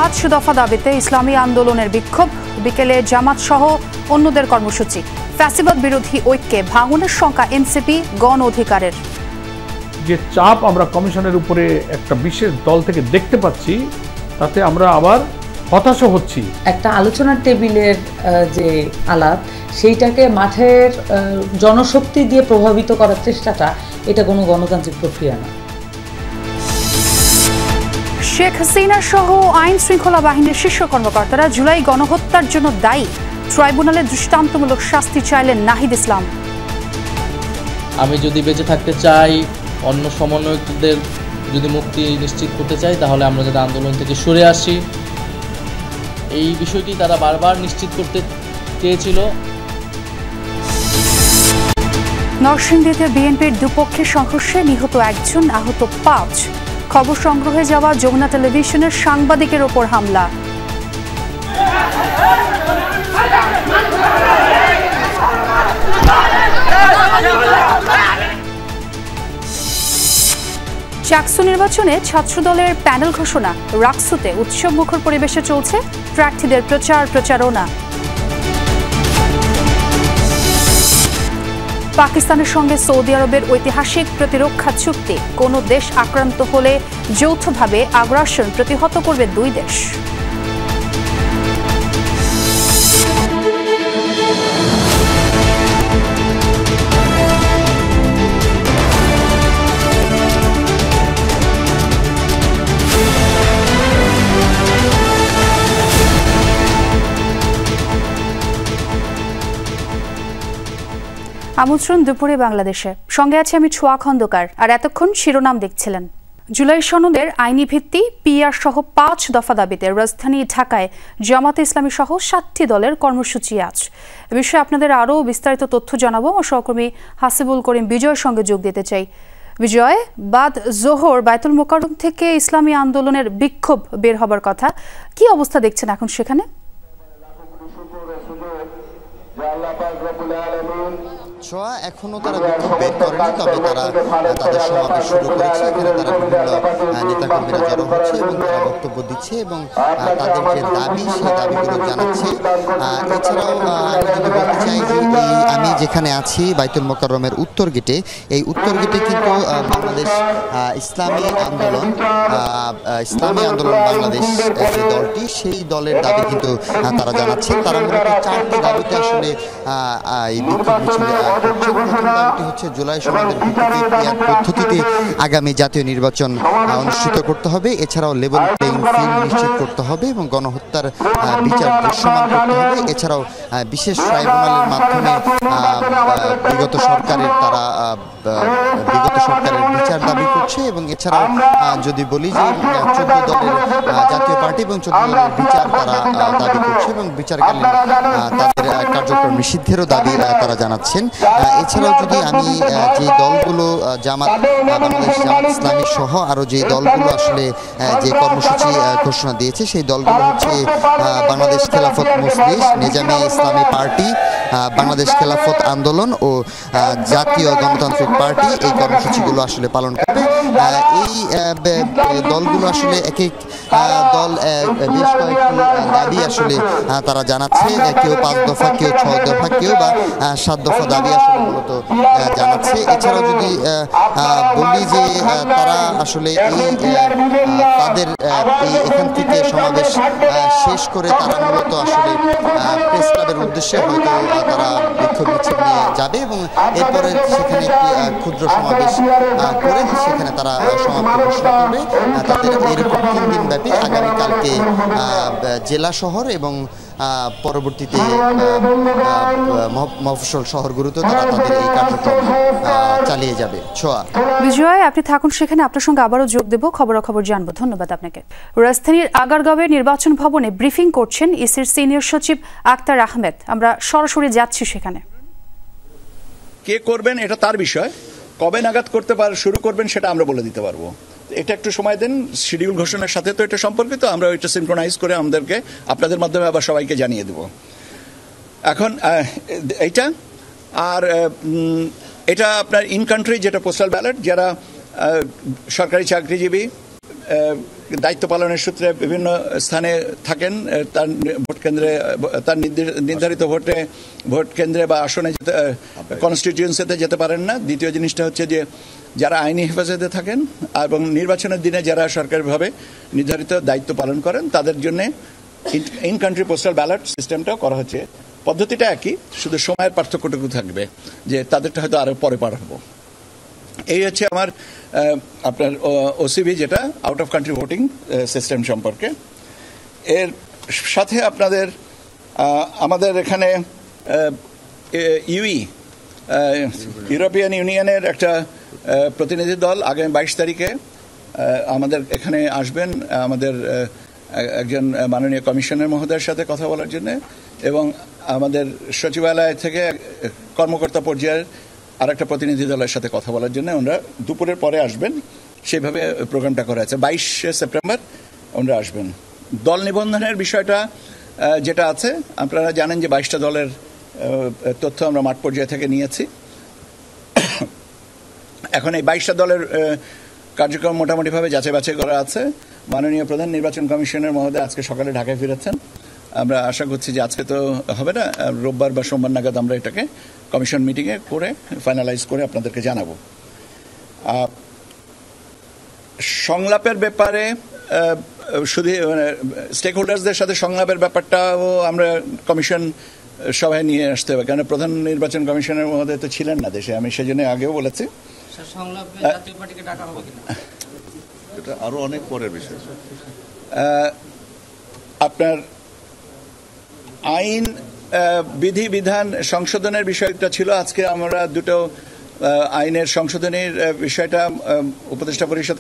5 দফা দাবিতে ইসলামী আন্দোলনের বিক্ষোভ, বিকেলে জামাত সহ অন্যদের কর্মসূচি। ফ্যাসিবাদ বিরোধী ঐক্যে ভাঙনের শঙ্কা এনসিপি গণ অধিকারের। যে চাপ আমরা কমিশনের উপরে একটা বিশেষ দল থেকে দেখতে পাচ্ছি, তাতে আমরা আবার হতাশ হচ্ছি। একটা আলোচনার টেবিলের যে আলাপ, সেইটাকে মাঠের জনশক্তি দিয়ে প্রভাবিত করার চেষ্টাটা, এটা কোনো গণতান্ত্রিক প্রক্রিয়া না। শেখ হাসিনা সহ আইন শৃঙ্খলা বাহিনীর শীর্ষ কর্মকর্তারা জুলাই গণহত্যার জন্য দায়ী। ট্রাইব্যুনালে দৃষ্টান্তমূলক শাস্তি চাইলেন নাহিদ ইসলাম। আমি যদি বেঁচে থাকতে চাই, অন্য সমন্বয়কদের যদি মুক্তি নিশ্চিত করতে চাই, তাহলে আমরা যাতে আন্দোলন থেকে সরে আসি, এই বিষয়টি তারা বারবার নিশ্চিত করতে চেয়েছিল। নরসিংদীতে বিএনপির দুপক্ষের সংঘর্ষে নিহত 1 জন, আহত 5। খবর সংগ্রহে যাওয়া যমুনা টেলিভিশনের সাংবাদিকের ওপর হামলা। চাকসু নির্বাচনে ছাত্রদলের প্যানেল ঘোষণা। রাকসুতে উৎসবমুখর পরিবেশে চলছে প্রার্থীদের প্রচারণা। পাকিস্তানের সঙ্গে সৌদি আরবের ঐতিহাসিক প্রতিরক্ষা চুক্তি। কোনো দেশ আক্রান্ত হলে যৌথভাবে আগ্রাসন প্রতিহত করবে 2 দেশ। আমন্ত্রণ দুপুরে বাংলাদেশে, সঙ্গে আছে আমি ছোয়া খন্দকার। আর এতক্ষণ শিরোনাম দেখছিলেন। জুলাই সনদের আইনি ভিত্তি, পিআর সহ 5 দফা দাবিতে রাজধানী ঢাকায় জামাতে ইসলামী সহ 7টি দলের কর্মসূচি আজ। এ বিষয়ে আপনাদের আরও বিস্তারিত তথ্য জানাবো। আমার সহকর্মী হাসিবুল করিম বিজয়ের সঙ্গে যোগ দিতে চাই। বিজয়, বাদ জোহর বায়তুল মোকাররম থেকে ইসলামী আন্দোলনের বিক্ষোভ বের হবার কথা, কি অবস্থা দেখছেন এখন সেখানে? এখনো তারা বিক্ষোভ বের করেনি, তবে তারা তাদের সমাবেশ শুরু করেছে। এখানে তারা বিভিন্ন নেতাকর্মীরা জড়ো হচ্ছে এবং তারা বক্তব্য দিচ্ছে এবং তাদের যে দাবি, সেই দাবিগুলো জানাচ্ছে। এছাড়াও আমি যদি বলতে চাই যে আমি যেখানে আছি বাইতুল মোকাররমের উত্তর গেটে, এই উত্তর গেটে কিন্তু বাংলাদেশ ইসলামী আন্দোলন বাংলাদেশ যে দলটি, সেই দলের দাবি কিন্তু তারা জানাচ্ছেন। তারা মূলত 4টি দাবিতে আসলে এই বিক্ষোভ মিছিলে করছে। প্রথম দাবিটি হচ্ছে জুলাই সনদের ভিত্তিতে পিআর পদ্ধতিতে আগামী জাতীয় নির্বাচন অনুষ্ঠিত করতে হবে। এছাড়াও লেভেল প্লেইং ফিল্ড নিশ্চিত করতে হবে এবং গণহত্যার বিচার দৃশ্যমান করতে হবে। এছাড়াও বিশেষ ট্রাইব্যুনালের মাধ্যমে বিগত সরকারের বিচার দাবি করছে। এবং এছাড়াও যদি বলি যে 14 দলের জাতীয় পার্টি এবং 14 দলের বিচার তারা দাবি করছে এবং বিচারকালীন তাদের কার্যক্রম নিষিদ্ধেরও দাবি তারা জানাচ্ছেন। এছাড়াও যদি আমি যে দলগুলো বাংলাদেশ জামাত ইসলামী সহ আরও যে দলগুলো আসলে যে কর্মসূচি ঘোষণা দিয়েছে, সেই দলগুলো হচ্ছে বাংলাদেশ খেলাফত মজলিস, নেজামে ইসলামী পার্টি, বাংলাদেশ খেলাফত আন্দোলন ও জাতীয় গণতান্ত্রিক পার্টি এই কর্মসূচিগুলো আসলে পালন করবে। এই দলগুলো আসলে এক এক দল বেশ কয়েকটি দাবি আসলে তারা জানাচ্ছে। কেউ 5 দফা, কেউ 6 দফা, কেউ বা 7 দফা দাবি আসলে মূলত জানাচ্ছে। এছাড়াও যদি বলি যে তারা আসলে তাদের এখান থেকে সমাবেশ শেষ করে তারা মূলত আসলে প্রেস ক্লাবের উদ্দেশ্যে হয়তো তারা বিক্ষোভ মিছিল নিয়ে যাবে এবং এরপরে সেখানে একটি ক্ষুদ্র সমাবেশ করে সেখানে তারা সমাপ্তি ঘোষণা করবে। তাদের এরকম 3 দিন ব্যাপী আগামীকালকে জেলা শহর এবং পরবর্তীতে মফস্বল শহরগুলোতে তারা তাদের এই কার্যক্রম চালিয়ে যাবে। বিজয়, আপনি থাকুন সেখানে, আপনার সঙ্গে আবারও যোগ দেব, খবরাখবর জানবো। ধন্যবাদ আপনাকে। রাজধানীর আগারগাঁওয়ের নির্বাচন ভবনে ব্রিফিং করছেন ইসির সিনিয়র সচিব আক্তার আহমেদ। আমরা সরাসরি যাচ্ছি সেখানে। কে করবেন এটা তার বিষয়, কবে নাগাদ শুরু করবেন সেটা আমরা বলে দিতে পারবো। এটা একটু সময় দেন, শিডিউল ঘোষণার সাথে তো এটা সম্পর্কিত, আমরা এটা সিনক্রোনাইজ করে আমাদেরকে আপনাদের মাধ্যমে আবার সবাইকে জানিয়ে দেব। এখন এইটা আর এটা আপনার ইন কান্ট্রি যেটা পোস্টাল ব্যালট, যারা সরকারি চাকরিজীবী দায়িত্ব পালনের সূত্রে বিভিন্ন স্থানে থাকেন, তার ভোট কেন্দ্রে, তার নির্ধারিত ভোট কেন্দ্রে বা আসনে কনস্টিটিউয়েন্সিতে যেতে পারেন না। দ্বিতীয় জিনিসটা হচ্ছে যে যারা আইনি হেফাজতে থাকেন এবং নির্বাচনের দিনে যারা সরকারিভাবে নির্ধারিত দায়িত্ব পালন করেন তাদের জন্য ইন কান্ট্রি পোস্টাল ব্যালট সিস্টেমটাও করা হচ্ছে। পদ্ধতিটা একই, শুধু সময়ের পার্থক্যটুকু থাকবে যে তাদেরটা হয়তো আরও পরে পাঠাবো। এই হচ্ছে আমার আপনার ওসিবি, যেটা out of country voting system সম্পর্কে। এর সাথে আপনাদের আমাদের এখানে ইউরোপিয়ান ইউনিয়নের একটা প্রতিনিধি দল আগামী 22 তারিখে আমাদের এখানে আসবেন, আমাদের একজন মাননীয় কমিশনার মহোদয়ের সাথে কথা বলার জন্য, এবং আমাদের সচিবালয় থেকে কর্মকর্তা পর্যায়ের আর একটা প্রতিনিধি দলের সাথে কথা বলার জন্য ওনারা দুপুরের পরে আসবেন। সেইভাবে প্রোগ্রামটা করা আছে। 22 সেপ্টেম্বর ওনারা আসবেন। দল নিবন্ধনের বিষয়টা যেটা আছে, আপনারা জানেন যে 22টা দলের তথ্য আমরা মাঠ পর্যায় থেকে নিয়েছি। এখন এই 22টা দলের কার্যক্রম মোটামুটিভাবে যাচাই বাছাই করা আছে। মাননীয় প্রধান নির্বাচন কমিশনার মহোদয় আজকে সকালে ঢাকায় ফিরেছেন। আমরা আশা করছি যে আজকে তো হবে না, রোববার বা সোমবার নাগাদ আমরা এটাকে কমিশন মিটিংয়ে করে ফাইনালাইজ করে আপনাদেরকে জানাবো। সংলাপের ব্যাপারে শুধু স্টেক হোল্ডার্সদের সাথে সংলাপের ব্যাপারটাও আমরা কমিশন সভায় নিয়ে আসতে হবে, কারণ প্রধান নির্বাচন কমিশনার মহোদয় তো ছিলেন না দেশে। আমি সেজন্য আগেও বলেছি এটা আরো অনেক পরের বিষয়। আপনার আইন বিধিবিধান সংশোধনের বিষয়টা ছিল। আজকে আমরা দুটো আইনের সংশোধনের বিষয়টা উপদেষ্টা পরিষদ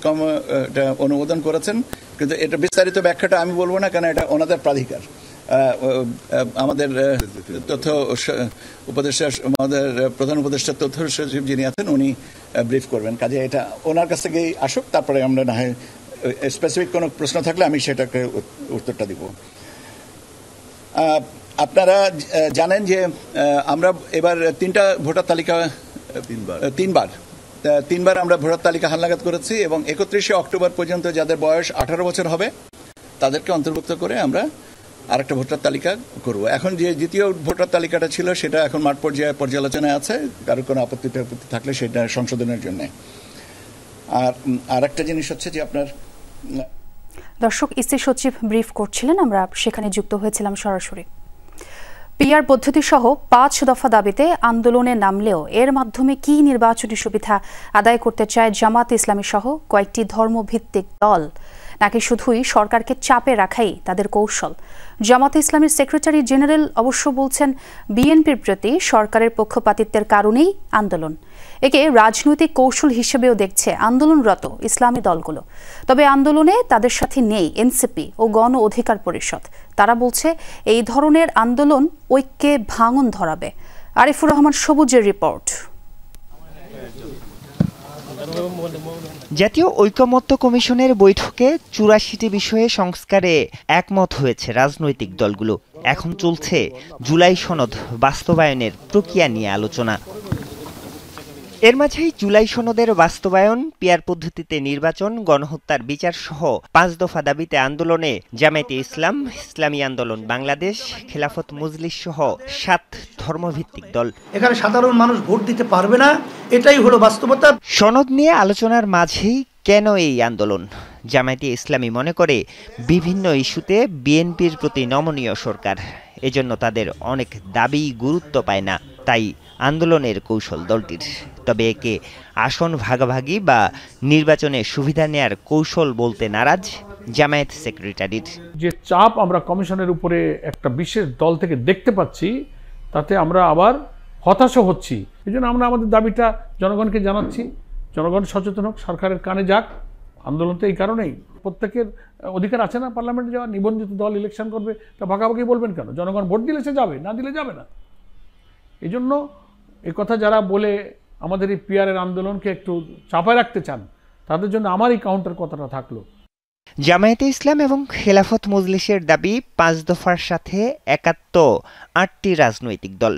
অনুমোদন করেছেন, কিন্তু এটা বিস্তারিত ব্যাখ্যাটা আমি বলবো না, কারণ এটা ওনাদের প্রাধিকার। আমাদের তথ্য উপদেষ্টা আমাদের প্রধান উপদেষ্টা তথ্য সচিব যিনি আছেন উনি ব্রিফ করবেন। কাজে এটা ওনার কাছ থেকেই আসুক, তারপরে আমরা না হয় স্পেসিফিক কোনো প্রশ্ন থাকলে আমি সেটাকে উত্তরটা দিব। আপনারা জানেন যে আমরা এবার তিনবার আমরা ভোটার তালিকা হালনাগাদ করেছি, এবং 31শে অক্টোবর পর্যন্ত যাদের বয়স 18 বছর হবে তাদেরকে অন্তর্ভুক্ত করে আমরা আরেকটা ভোটার তালিকা করব। এখন যে দ্বিতীয় ভোটার তালিকাটা ছিল সেটা এখন মাঠ পর্যায়ে পর্যালোচনায় আছে, কারো কোনো আপত্তি থাকলে সেটা সংশোধনের জন্য। আর একটা জিনিস হচ্ছে যে আপনার দর্শক, ইসি সচিব ব্রিফ করছিলেন, আমরা সেখানে যুক্ত হয়েছিলাম সরাসরি। পিআর পদ্ধতি সহ 5 দফা দাবিতে আন্দোলনে নামলেও এর মাধ্যমে কি নির্বাচনী সুবিধা আদায় করতে চায় জামাত ইসলামী সহ কয়েকটি ধর্মভিত্তিক দল, নাকি শুধুই সরকারকে চাপে রাখাই তাদের কৌশল? জামাতে ইসলামীর সেক্রেটারি জেনারেল অবশ্য বলছেন বিএনপির প্রতি সরকারের পক্ষপাতিত্বের কারণেই আন্দোলন। একে রাজনৈতিক কৌশল হিসেবেও দেখছে আন্দোলনরত ইসলামী দলগুলো। তবে আন্দোলনে তাদের সাথে নেই এনসিপি ও গণ অধিকার পরিষদ। তারা বলছে এই ধরনের আন্দোলন ঐক্যে ভাঙন ধরাবে। আরিফুর রহমান সবুজের রিপোর্ট। জাতীয় ঐকমত্য কমিশনের বৈঠকে 84টি বিষয়ে সংস্কারে একমত হয়েছে রাজনৈতিক দলগুলো। এখন চলছে জুলাই সনদ বাস্তবায়নের প্রক্রিয়া নিয়ে আলোচনা। এর মাঝেই জুলাই সনদের বাস্তবায়ন, পিআর পদ্ধতিতে নির্বাচন, গণহত্যার বিচার সহ 5 দফা দাবিতে আন্দোলনে জামায়াতে ইসলাম, ইসলামী আন্দোলন বাংলাদেশ, খেলাফত মজলিস সহ 7 ধর্মভিত্তিক দল। এখানে সাধারণ মানুষ ভোট দিতে পারবে না, এটাই হলো বাস্তবতা। সনদ নিয়ে আলোচনার মাঝেই কেন এই আন্দোলন? জামায়াতে ইসলামী মনে করে বিভিন্ন ইস্যুতে বিএনপির প্রতি নমনীয় সরকার, এজন্য তাদের অনেক দাবি গুরুত্ব পায় না, তাই আন্দোলনের কৌশল দলটির। তবে একে আসন ভাগাভাগি বা নির্বাচনে সুবিধা নেয়ার কৌশল বলতে নারাজ জামায়াত সেক্রেটারির। যে চাপ আমরা কমিশনের উপরে একটা বিশেষ দল থেকে দেখতে পাচ্ছি, তাতে আমরা আবার হতাশ হচ্ছি। এই জন্য আমরা আমাদের দাবিটা জনগণকে জানাচ্ছি, জনগণ সচেতন হোক, সরকারের কানে যাক। আন্দোলন তো এই কারণেই, প্রত্যেকের অধিকার আছে না পার্লামেন্টে যাওয়া। নিবন্ধিত দল ইলেকশন করবে, তা ভাগাভাগি বলবেন কেন? জনগণ ভোট দিলে সে যাবে, না দিলে যাবে না। এই জন্য এই কথা যারা বলে আমাদের এই পিআরের আন্দোলনকে একটু চাপায় রাখতে চান, তাদের জন্য আমার এই কাউন্টার কথাটা থাকলো। জামায়াতে ইসলাম এবং খেলাফত মজলিসের দাবি 5 দফার সাথে একাত্ম 8টি রাজনৈতিক দল।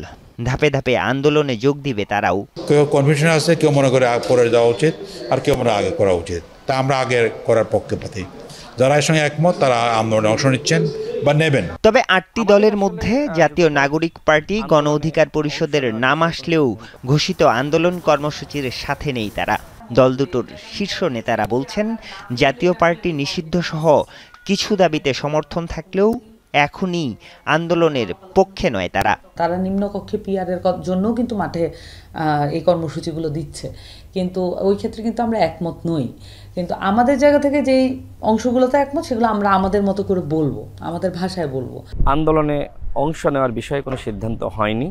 ধাপে ধাপে আন্দোলনে যোগ দিবে তারাও। কেউ কনফিউশন আছে, কেউ মনে করে পরে যাওয়া উচিত, আর কেউ মনে আগে করা উচিত। তা আমরা আগে করার পক্ষপাতী। যারা এর সঙ্গে একমত তারা আন্দোলনে অংশ নিচ্ছেন বা নেবেন। তবে 8টি দলের মধ্যে জাতীয় নাগরিক পার্টি গণ অধিকার পরিষদের নাম আসলেও ঘোষিত আন্দোলন কর্মসূচির সাথে নেই তারা। দল দুটোর শীর্ষ নেতারা বলছেন জাতীয় পার্টি নিষিদ্ধ সহ কিছু দাবিতে সমর্থন থাকলেও এখনই আন্দোলনের পক্ষে নয় তারা। তারা নিম্নকক্ষে পিআরের জন্যও কিন্তু মাঠে এই কর্মসূচিগুলো দিচ্ছে, কিন্তু ওই ক্ষেত্রে কিন্তু আমরা একমত নই। কিন্তু আমাদের জায়গা থেকে যেই অংশগুলোতে একমত সেগুলো আমরা আমাদের মতো করে বলবো, আমাদের ভাষায় বলবো। আন্দোলনে অংশ নেওয়ার বিষয়ে কোনো সিদ্ধান্ত হয়নি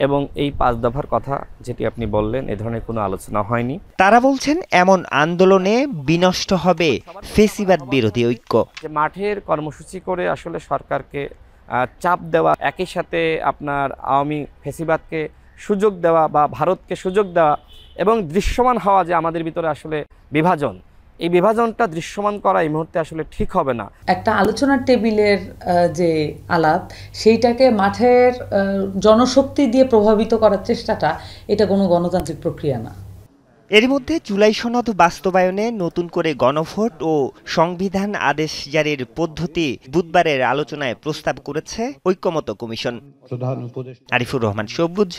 এবং এই 5 দফার কথা যেটি আপনি বললেন এ ধরনের কোনো আলোচনা হয়নি। তারা বলছেন এমন আন্দোলনে বিনষ্ট হবে ফেসিবাদ বিরোধী ঐক্য। যে মাঠের কর্মসূচি করে আসলে সরকারকে চাপ দেওয়া, একই সাথে আপনার আওয়ামী ফেসিবাদকে সুযোগ দেওয়া বা ভারতকে সুযোগ দেওয়া এবং দৃশ্যমান হওয়া যে আমাদের ভিতরে আসলে বিভাজন, এই বিভাজনটা দৃশ্যমান করা এই মুহূর্তে আসলে ঠিক হবে না। একটা আলোচনার টেবিলের যে আলাপ সেইটাকে মাঠের জনশক্তি দিয়ে প্রভাবিত করার চেষ্টাটা এটা কোনো গণতান্ত্রিক প্রক্রিয়া না। এর মধ্যে জুলাই সনদ বাস্তবায়নে নতুন করে গণভোট ও সংবিধান আদেশ জারির পদ্ধতি বুধবারের আলোচনায় প্রস্তাব করেছে ঐক্যমত্য কমিশন। আরিফুর রহমান সবুজ,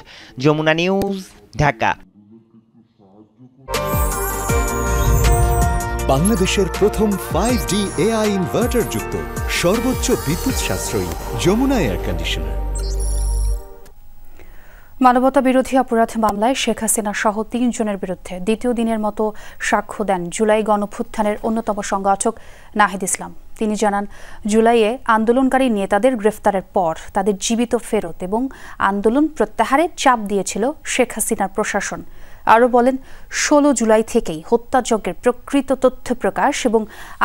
যমুনা নিউজ, ঢাকা। বাংলাদেশের প্রথম 5D AI ইনভার্টার যুক্ত সর্বোচ্চ বিদ্যুৎ সাশ্রয়ী যমুনা এয়ার কন্ডিশনার। মানবতা বিরোধী অপরাধ মামলায় শেখ হাসিনা সহ 3 জনের বিরুদ্ধে দ্বিতীয় দিনের মতো সাক্ষ্য দেন জুলাই গণঅভ্যুত্থানের অন্যতম সংগঠক নাহিদ ইসলাম। তিনি জানান, জুলাইয়ে আন্দোলনকারী নেতাদের গ্রেফতারের পর তাদের জীবিত ফেরত এবং আন্দোলন প্রত্যাহারের চাপ দিয়েছিল শেখ হাসিনার প্রশাসন। আরও বলেন, 16 জুলাই থেকেই হত্যাযজ্ঞের প্রকৃত তথ্য প্রকাশ এবং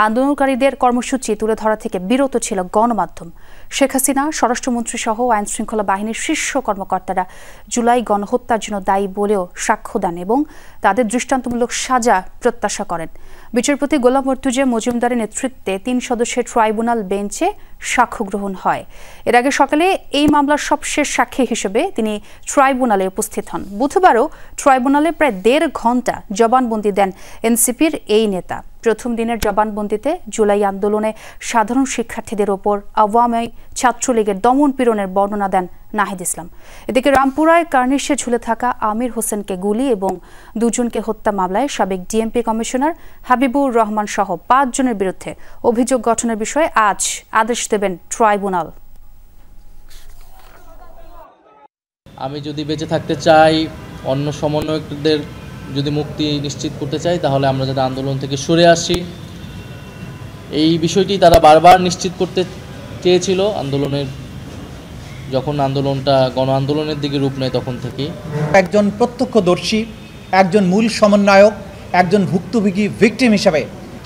আন্দোলনকারীদের কর্মসূচি তুলে ধরা থেকে বিরত ছিল গণমাধ্যম। শেখ হাসিনা, স্বরাষ্ট্রমন্ত্রী সহ আইন শৃঙ্খলা বাহিনীর শীর্ষ কর্মকর্তারা জুলাই গণহত্যার জন্য দায়ী বলেও সাক্ষ্য দেন এবং তাদের দৃষ্টান্তমূলক সাজা প্রত্যাশা করেন। বিচারপতি গোলাম মর্তুজা মজুমদারের নেতৃত্বে 3 সদস্যের ট্রাইব্যুনাল বেঞ্চে সাক্ষ্য গ্রহণ হয়। এর আগে সকালে এই মামলার সবশেষ সাক্ষী হিসেবে তিনি ট্রাইব্যুনালে উপস্থিত হন। বুধবারও ট্রাইব্যুনালে প্রায় 1.5 ঘণ্টা জবানবন্দি দেন এনসিপির এই নেতা। প্রথম দিনের জবানবন্দিতে জুলাই আন্দোলনে সাধারণ শিক্ষার্থীদের ওপর আওয়ামী ছাত্রলীগের দমন পীড়নের বর্ণনা দেন নাহিদ ইসলাম। এদিকে রামপুরায় কার্নিশে ঝুলে থাকা আমির হোসেনকে গুলি এবং 2 জনকে হত্যা মামলায় সাবেক ডিএমপি কমিশনার হাবিবুর রহমান সহ 5 জনের বিরুদ্ধে অভিযোগ গঠনের বিষয়ে আজ আদেশ দেবেন ট্রাইব্যুনাল। আমি যদি বেঁচে থাকতে চাই, অন্য সমন্বয়কদের যদি মুক্তি নিশ্চিত করতে চাই, তাহলে আমরা যাতে আন্দোলন থেকে সরে আসি, এই বিষয়টি তারা বারবার নিশ্চিত করতে চেয়েছিল যখন আন্দোলনটা গণ আন্দোলনের দিকে রূপ নেয় তখন থেকেই। একজন প্রত্যক্ষদর্শী, একজন মূল সমন্বয়ক, একজন ভুক্তভোগী ভিকটিম হিসাবে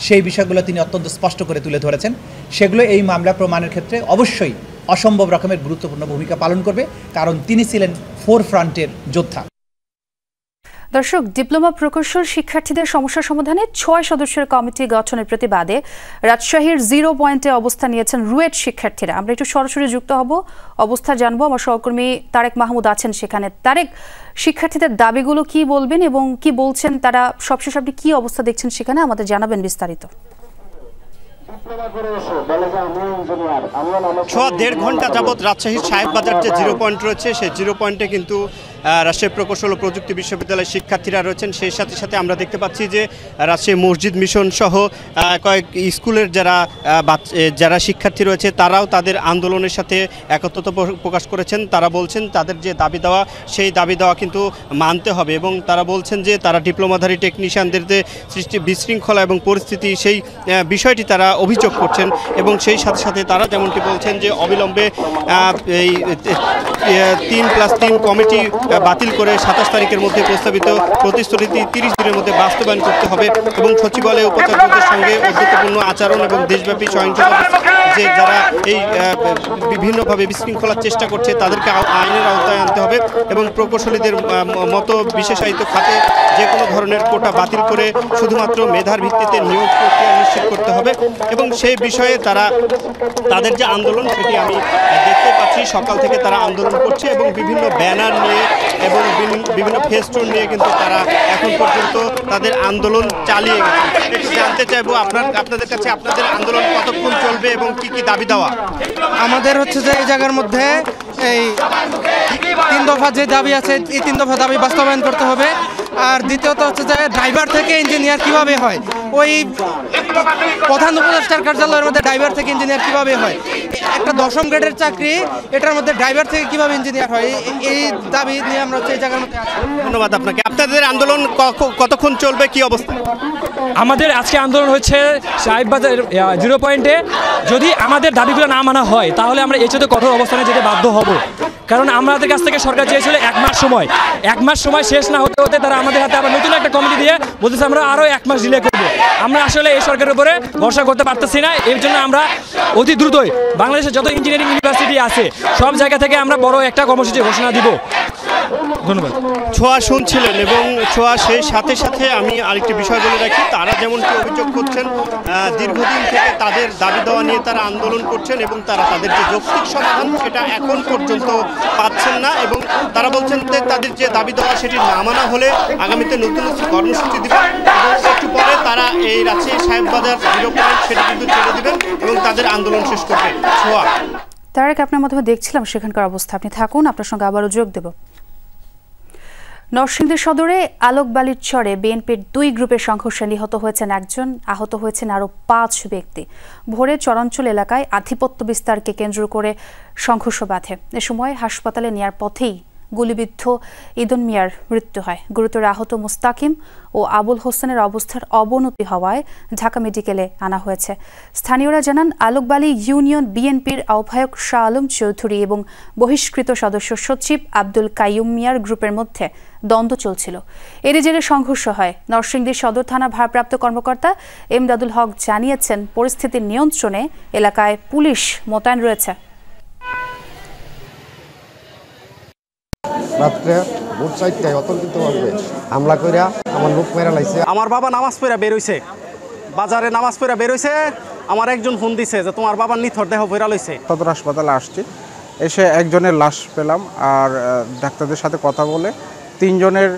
সেই বিষয়গুলো তিনি অত্যন্ত স্পষ্ট করে তুলে ধরেছেন। সেগুলো এই মামলা প্রমাণের ক্ষেত্রে অবশ্যই অসম্ভব রকমের গুরুত্বপূর্ণ ভূমিকা পালন করবে, কারণ তিনি ছিলেন ফোরফ্রন্টের যোদ্ধা। দর্শক, ডিপ্লোমা প্রকৌশল শিক্ষার্থীদের সমস্যা সমাধানে 6 সদস্যের কমিটি গঠনের প্রতিবাদে রাজশাহীর 0 পয়েন্টে অবস্থান নিয়েছেন রুয়েট শিক্ষার্থীরা। আমরা একটু সরাসরি যুক্ত হব, অবস্থা জানবো। আমার সহকর্মী তারেক মাহমুদ আছেন সেখানে। তারেক, শিক্ষার্থীদের দাবিগুলো কি বলবেন এবং কি বলছেন তারা? সবশেষ আপনি কি অবস্থা দেখছেন সেখানে আমাদের জানাবেন বিস্তারিত। 1.5 ঘন্টা যাবৎ রাজশাহীর সাহেববাজার যে 0 পয়েন্ট রয়েছে, সেই 0 পয়েন্টে কিন্তু রাজশাহী প্রকৌশল ও প্রযুক্তি বিশ্ববিদ্যালয়ের শিক্ষার্থীরা রয়েছেন। সেই সাথে সাথে আমরা দেখতে পাচ্ছি যে রাজশাহী মসজিদ মিশন সহ কয়েক স্কুলের যারা শিক্ষার্থী রয়েছে তারাও তাদের আন্দোলনের সাথে একত্রতা প্রকাশ করেছেন। তারা বলছেন তাদের যে দাবি দেওয়া, সেই দাবি দেওয়া কিন্তু মানতে হবে এবং তারা বলছেন যে তারা ডিপ্লোমাধারী টেকনিশিয়ানদের যে সৃষ্টি বিশৃঙ্খলা এবং পরিস্থিতি, সেই বিষয়টি তারা অভিযোগ করছেন এবং সেই সাথে সাথে তারা যেমনটি বলছেন যে অবিলম্বে এই 3+3 কমিটি বাতিল করে 27 তারিখের মধ্যে প্রস্তাবিত প্রতিশ্রুতি 30 দিনের মধ্যে বাস্তবায়ন করতে হবে এবং সচিবালয় উপাচার্যদের সঙ্গে ঔদ্ধত্যপূর্ণ আচরণ এবং দেশব্যাপী সহিংসতা যে যারা এই বিভিন্নভাবে বিশৃঙ্খলার চেষ্টা করছে তাদেরকে আইনের আওতায় আনতে হবে এবং প্রকৌশলীদের মতো বিশেষায়িত খাতে যে কোনো ধরনের কোটা বাতিল করে শুধুমাত্র মেধার ভিত্তিতে নিয়োগ প্রক্রিয়া নিশ্চিত করতে হবে এবং সেই বিষয়ে তাদের যে আন্দোলন সেটি আমি দেখতে পাচ্ছি সকাল থেকে তারা আন্দোলন করছে এবং বিভিন্ন ব্যানার নিয়ে এবং বিভিন্ন ফেস্টুন নিয়ে কিন্তু তারা এখন পর্যন্ত তাদের আন্দোলন চালিয়ে গেছে। একটু জানতে চাইবো আপনাদের কাছে আপনাদের আন্দোলন কতক্ষণ চলবে এবং কি কি দাবি দেওয়া? আমাদের হচ্ছে যে এই জায়গার মধ্যে এই 3 দফা যে দাবি আছে এই 3 দফা দাবি বাস্তবায়ন করতে হবে। আর দ্বিতীয়ত হচ্ছে যে ড্রাইভার থেকে ইঞ্জিনিয়ার কিভাবে হয়, ওই প্রধান উপদেষ্টার কার্যালয়ের মধ্যে ড্রাইভার থেকে ইঞ্জিনিয়ার কিভাবে হয়, একটা 10ম গ্রেডের চাকরি এটার মধ্যে ড্রাইভার থেকে কিভাবে ইঞ্জিনিয়ার হয়, এই দাবি নিয়ে আমরা হচ্ছে এই জায়গার মধ্যে আছি। ধন্যবাদ আপনাকে। আপনাদের আন্দোলন কতক্ষণ চলবে, কি অবস্থা? আমাদের আজকে আন্দোলন হচ্ছে সাহেববাজার 0 পয়েন্টে। যদি আমাদের দাবিগুলো না মানা হয় তাহলে আমরা এই চেয়ে কঠোর অবস্থানে যেতে বাধ্য হব, কারণ আমাদের কাছ থেকে সরকার চেয়েছিল 1 মাস সময়। 1 মাস সময় শেষ না হতে হতে তারা আমাদের হাতে আবার নতুন একটা কমিটি দিয়ে বলতেছে আমরা আরও 1 মাস ডিলে করবো। আমরা আসলে এই সরকারের উপরে ভরসা করতে পারতেছি না। এর জন্য আমরা অতি দ্রুতই বাংলাদেশের যত ইঞ্জিনিয়ারিং ইউনিভার্সিটি আছে সব জায়গা থেকে আমরা বড় একটা কর্মসূচি ঘোষণা দিব। ধন্যবাদ। ছোঁয়া শুনছিলেন এবং ছোঁয়া সেই সাথে সাথে আমি আরেকটি বিষয় বলে রাখি, তারা যেমনটি অভিযোগ করছেন দীর্ঘদিন থেকে তাদের দাবি দেওয়া নিয়ে তারা আন্দোলন করছেন এবং তারা তাদের যে যৌক্তিক সমাধান সেটা এখন পর্যন্ত পাচ্ছেন না এবং তারা বলছেন যে তাদের যে দাবি দেওয়া সেটি না মানা হলে আগামীতে নতুন কর্মসূচি দিবেন এবং একটু পরে তারা এই রাজশাহী সাহেববাজার 0 পয়েন্ট সেটা কিন্তু ছেড়ে দিবেন এবং তাদের আন্দোলন শেষ করবে। ছোঁয়া, তারেক, আপনার মাধ্যমে দেখছিলাম সেখানকার অবস্থা। আপনি থাকুন, আপনার সঙ্গে আবারও যোগ দেব। নরসিংদী সদরে আলোকবালির চরে বিএনপির 2 গ্রুপের সংঘর্ষে নিহত হয়েছেন 1 জন, আহত হয়েছেন আরও 5 ব্যক্তি। ভোরে চরাঞ্চল এলাকায় আধিপত্য বিস্তারকে কেন্দ্র করে সংঘর্ষ বাধে। এ সময় হাসপাতালে নেয়ার পথেই গুলিবিদ্ধ ইদন মিয়ার মৃত্যু হয়। গুরুতর আহত মুস্তাকিম ও আবুল হোসেনের অবস্থার অবনতি হওয়ায় ঢাকা মেডিকেলে আনা হয়েছে। স্থানীয়রা জানান আলোকবালি ইউনিয়ন বিএনপির আহ্বায়ক শাহ আলম চৌধুরী এবং বহিষ্কৃত সদস্য সচিব আব্দুল কাইয়ুম মিয়ার গ্রুপের মধ্যে দ্বন্দ্ব চলছিল। এরই জেরে সংঘর্ষ হয়। নরসিংদী সদর থানা ভারপ্রাপ্ত কর্মকর্তা এমদাদুল হক জানিয়েছেন, পরিস্থিতির নিয়ন্ত্রণে এলাকায় পুলিশ মোতায়েন রয়েছে। রাত্রে ভোর 4টায় অতর্কিতভাবে হামলা করে আমার লোক মেরা লাইছে। আমার বাবা নামাজ পড়া বের হইছে, বাজারে নামাজ পড়া বের হইছে, আমার একজন ফোন দিছে যে তোমার বাবার নিথর দেহ ভরা লইছে। সদর হাসপাতালে আসছি, এসে একজনের লাশ পেলাম আর ডাক্তারদের সাথে কথা বলে 3 জনের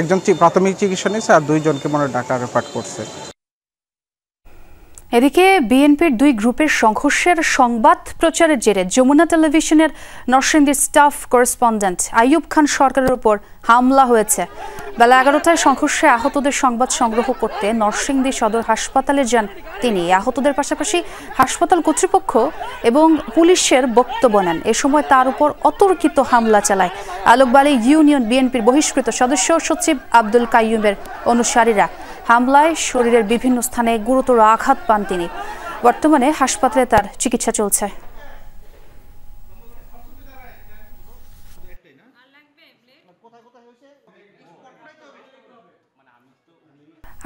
একজন প্রাথমিক চিকিৎসা নিয়েছে আর 2 জনকে মনে ঢাকা রেফার করছে। এদিকে বিএনপির 2 গ্রুপের সংঘর্ষের সংবাদ প্রচারের জেরে যমুনা টেলিভিশনের নরসিংদীর স্টাফ করেসপন্ডেন্ট আইয়ুব খান সরকারের উপর হামলা হয়েছে। বেলা 11টায় সংঘর্ষে আহতদের সংবাদ সংগ্রহ করতে নরসিংদী সদর হাসপাতালে যান তিনি। আহতদের পাশাপাশি হাসপাতাল কর্তৃপক্ষ এবং পুলিশের বক্তব্য নেন। এ সময় তার উপর অতর্কিত হামলা চালায় আলোকবালি ইউনিয়ন বিএনপির বহিষ্কৃত সদস্য সচিব আব্দুল কাইয়ুমের অনুসারীরা। হামলায় শরীরের বিভিন্ন স্থানে গুরুতর আঘাত পান তিনি। বর্তমানে হাসপাতালে তার চিকিৎসা চলছে।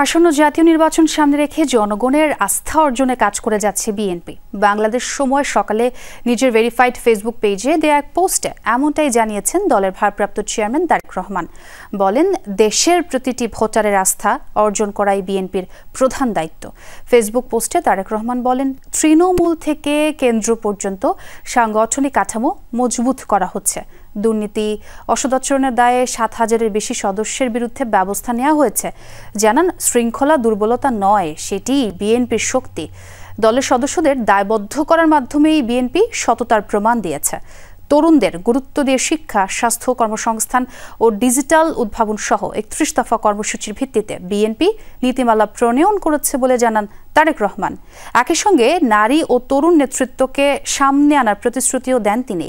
আসন্ন জাতীয় নির্বাচন সামনে রেখে জনগণের আস্থা অর্জনে কাজ করে যাচ্ছে বিএনপি। বাংলাদেশ সময় সকালে নিজের ভেরিফাইড ফেসবুক পেজে দেয়া এক পোস্টে এমনটাই জানিয়েছেন দলের ভারপ্রাপ্ত চেয়ারম্যান তারেক রহমান। বলেন, দেশের প্রতিটি ভোটারের আস্থা অর্জন করাই বিএনপির প্রধান দায়িত্ব। ফেসবুক পোস্টে তারেক রহমান বলেন, তৃণমূল থেকে কেন্দ্র পর্যন্ত সাংগঠনিক কাঠামো মজবুত করা হচ্ছে। দুর্নীতি অসদাচরণের দায়ে 7,000-এর বেশি সদস্যের বিরুদ্ধে ব্যবস্থা নেওয়া হয়েছে। জানান, শৃঙ্খলা দুর্বলতা নয়, সেটি বিএনপির শক্তি। দলের সদস্যদের দায়বদ্ধ করার মাধ্যমেই বিএনপি সততার প্রমাণ দিয়েছে। তরুণদের গুরুত্ব দিয়ে শিক্ষা, স্বাস্থ্য, কর্মসংস্থান ও ডিজিটাল উদ্ভাবন সহ 31 দফা কর্মসূচির ভিত্তিতে বিএনপি নীতিমালা প্রণয়ন করেছে বলে জানান তারেক রহমান। একই সঙ্গে নারী ও তরুণ নেতৃত্বকে সামনে আনার প্রতিশ্রুতিও দেন তিনি।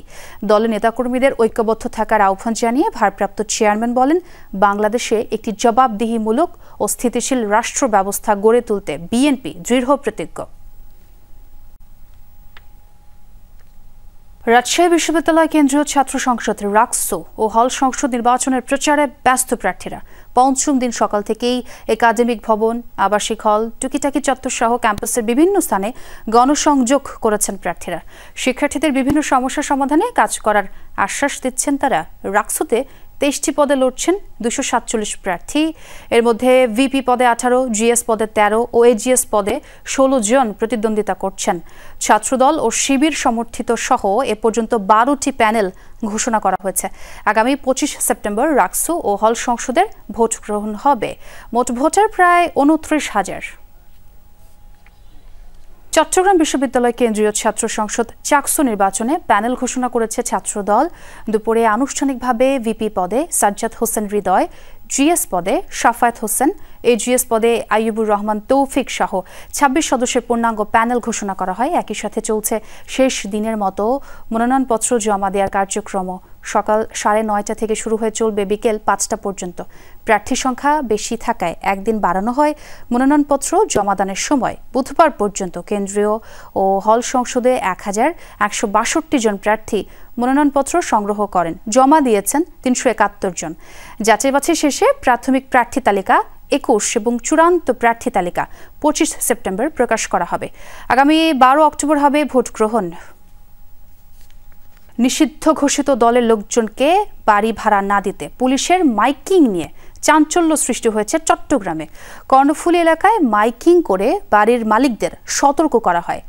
দলের নেতাকর্মীদের ঐক্যবদ্ধ থাকার আহ্বান জানিয়ে ভারপ্রাপ্ত চেয়ারম্যান বলেন, বাংলাদেশে একটি জবাবদিহিমূলক ও স্থিতিশীল রাষ্ট্র ব্যবস্থা গড়ে তুলতে বিএনপি দৃঢ় প্রতিজ্ঞ। রাজশাহী বিশ্ববিদ্যালয় কেন্দ্রীয় ছাত্র সংসদ রাকসু ও হল সংসদ নির্বাচনের প্রচারে ব্যস্ত প্রার্থীরা। 5ম দিন সকাল থেকেই একাডেমিক ভবন, আবাসিক হল, টুকিটাকি চত্বর সহ ক্যাম্পাসের বিভিন্ন স্থানে গণসংযোগ করেছেন প্রার্থীরা। শিক্ষার্থীদের বিভিন্ন সমস্যা সমাধানে কাজ করার আশ্বাস দিচ্ছেন তারা। রাকসুতে 23টি পদে লড়ছেন 247 প্রার্থী। এর মধ্যে ভিপি পদে 18, জিএস পদে 13 ও এজিএস পদে 16 জন প্রতিদ্বন্দ্বিতা করছেন। ছাত্রদল ও শিবির সমর্থিত সহ এ পর্যন্ত 12টি প্যানেল ঘোষণা করা হয়েছে। আগামী 25 সেপ্টেম্বর রাকসু ও হল সংসদের ভোট গ্রহণ হবে। মোট ভোটার প্রায় 29,000। চট্টগ্রাম বিশ্ববিদ্যালয় কেন্দ্রীয় ছাত্র সংসদ চাকসু নির্বাচনে প্যানেল ঘোষণা করেছে ছাত্রদল। দুপুরে আনুষ্ঠানিকভাবে ভিপি পদে সাজ্জাদ হোসেন হৃদয়, জিএস পদে শাফায়েত হোসেন, এজিএস পদে আইয়ুবুর রহমান তৌফিক সহ 26 সদস্যের পূর্ণাঙ্গ প্যানেল ঘোষণা করা হয়। একই সাথে চলছে শেষ দিনের মতো মনোনয়নপত্র জমা দেওয়ার কার্যক্রম। সকাল 9:30 থেকে শুরু হয়ে চলবে বিকেল 5টা পর্যন্ত। প্রার্থী সংখ্যা বেশি থাকায় একদিন বাড়ানো হয় মনোনয়নপত্র জমাদানের সময়। বুধবার পর্যন্ত কেন্দ্রীয় ও হল সংসদে 1162 জন প্রার্থী মনোনয়নপত্র সংগ্রহ করেন। জমা দিয়েছেন 371 জন। যাচাই বাছাই শেষে প্রাথমিক প্রার্থী তালিকা 21 এবং চূড়ান্ত প্রার্থী তালিকা 25 সেপ্টেম্বর প্রকাশ করা হবে। আগামী 12 অক্টোবর হবে ভোট গ্রহণ। নিষিদ্ধ ঘোষিত দলের লোকজনকে বাড়ি ভাড়া না দিতে পুলিশের মাইকিং নিয়ে চাঞ্চল্য সৃষ্টি হয়েছে চট্টগ্রামে। কর্ণফুলী এলাকায় মাইকিং করে বাড়ির মালিকদের সতর্ক করা হয়।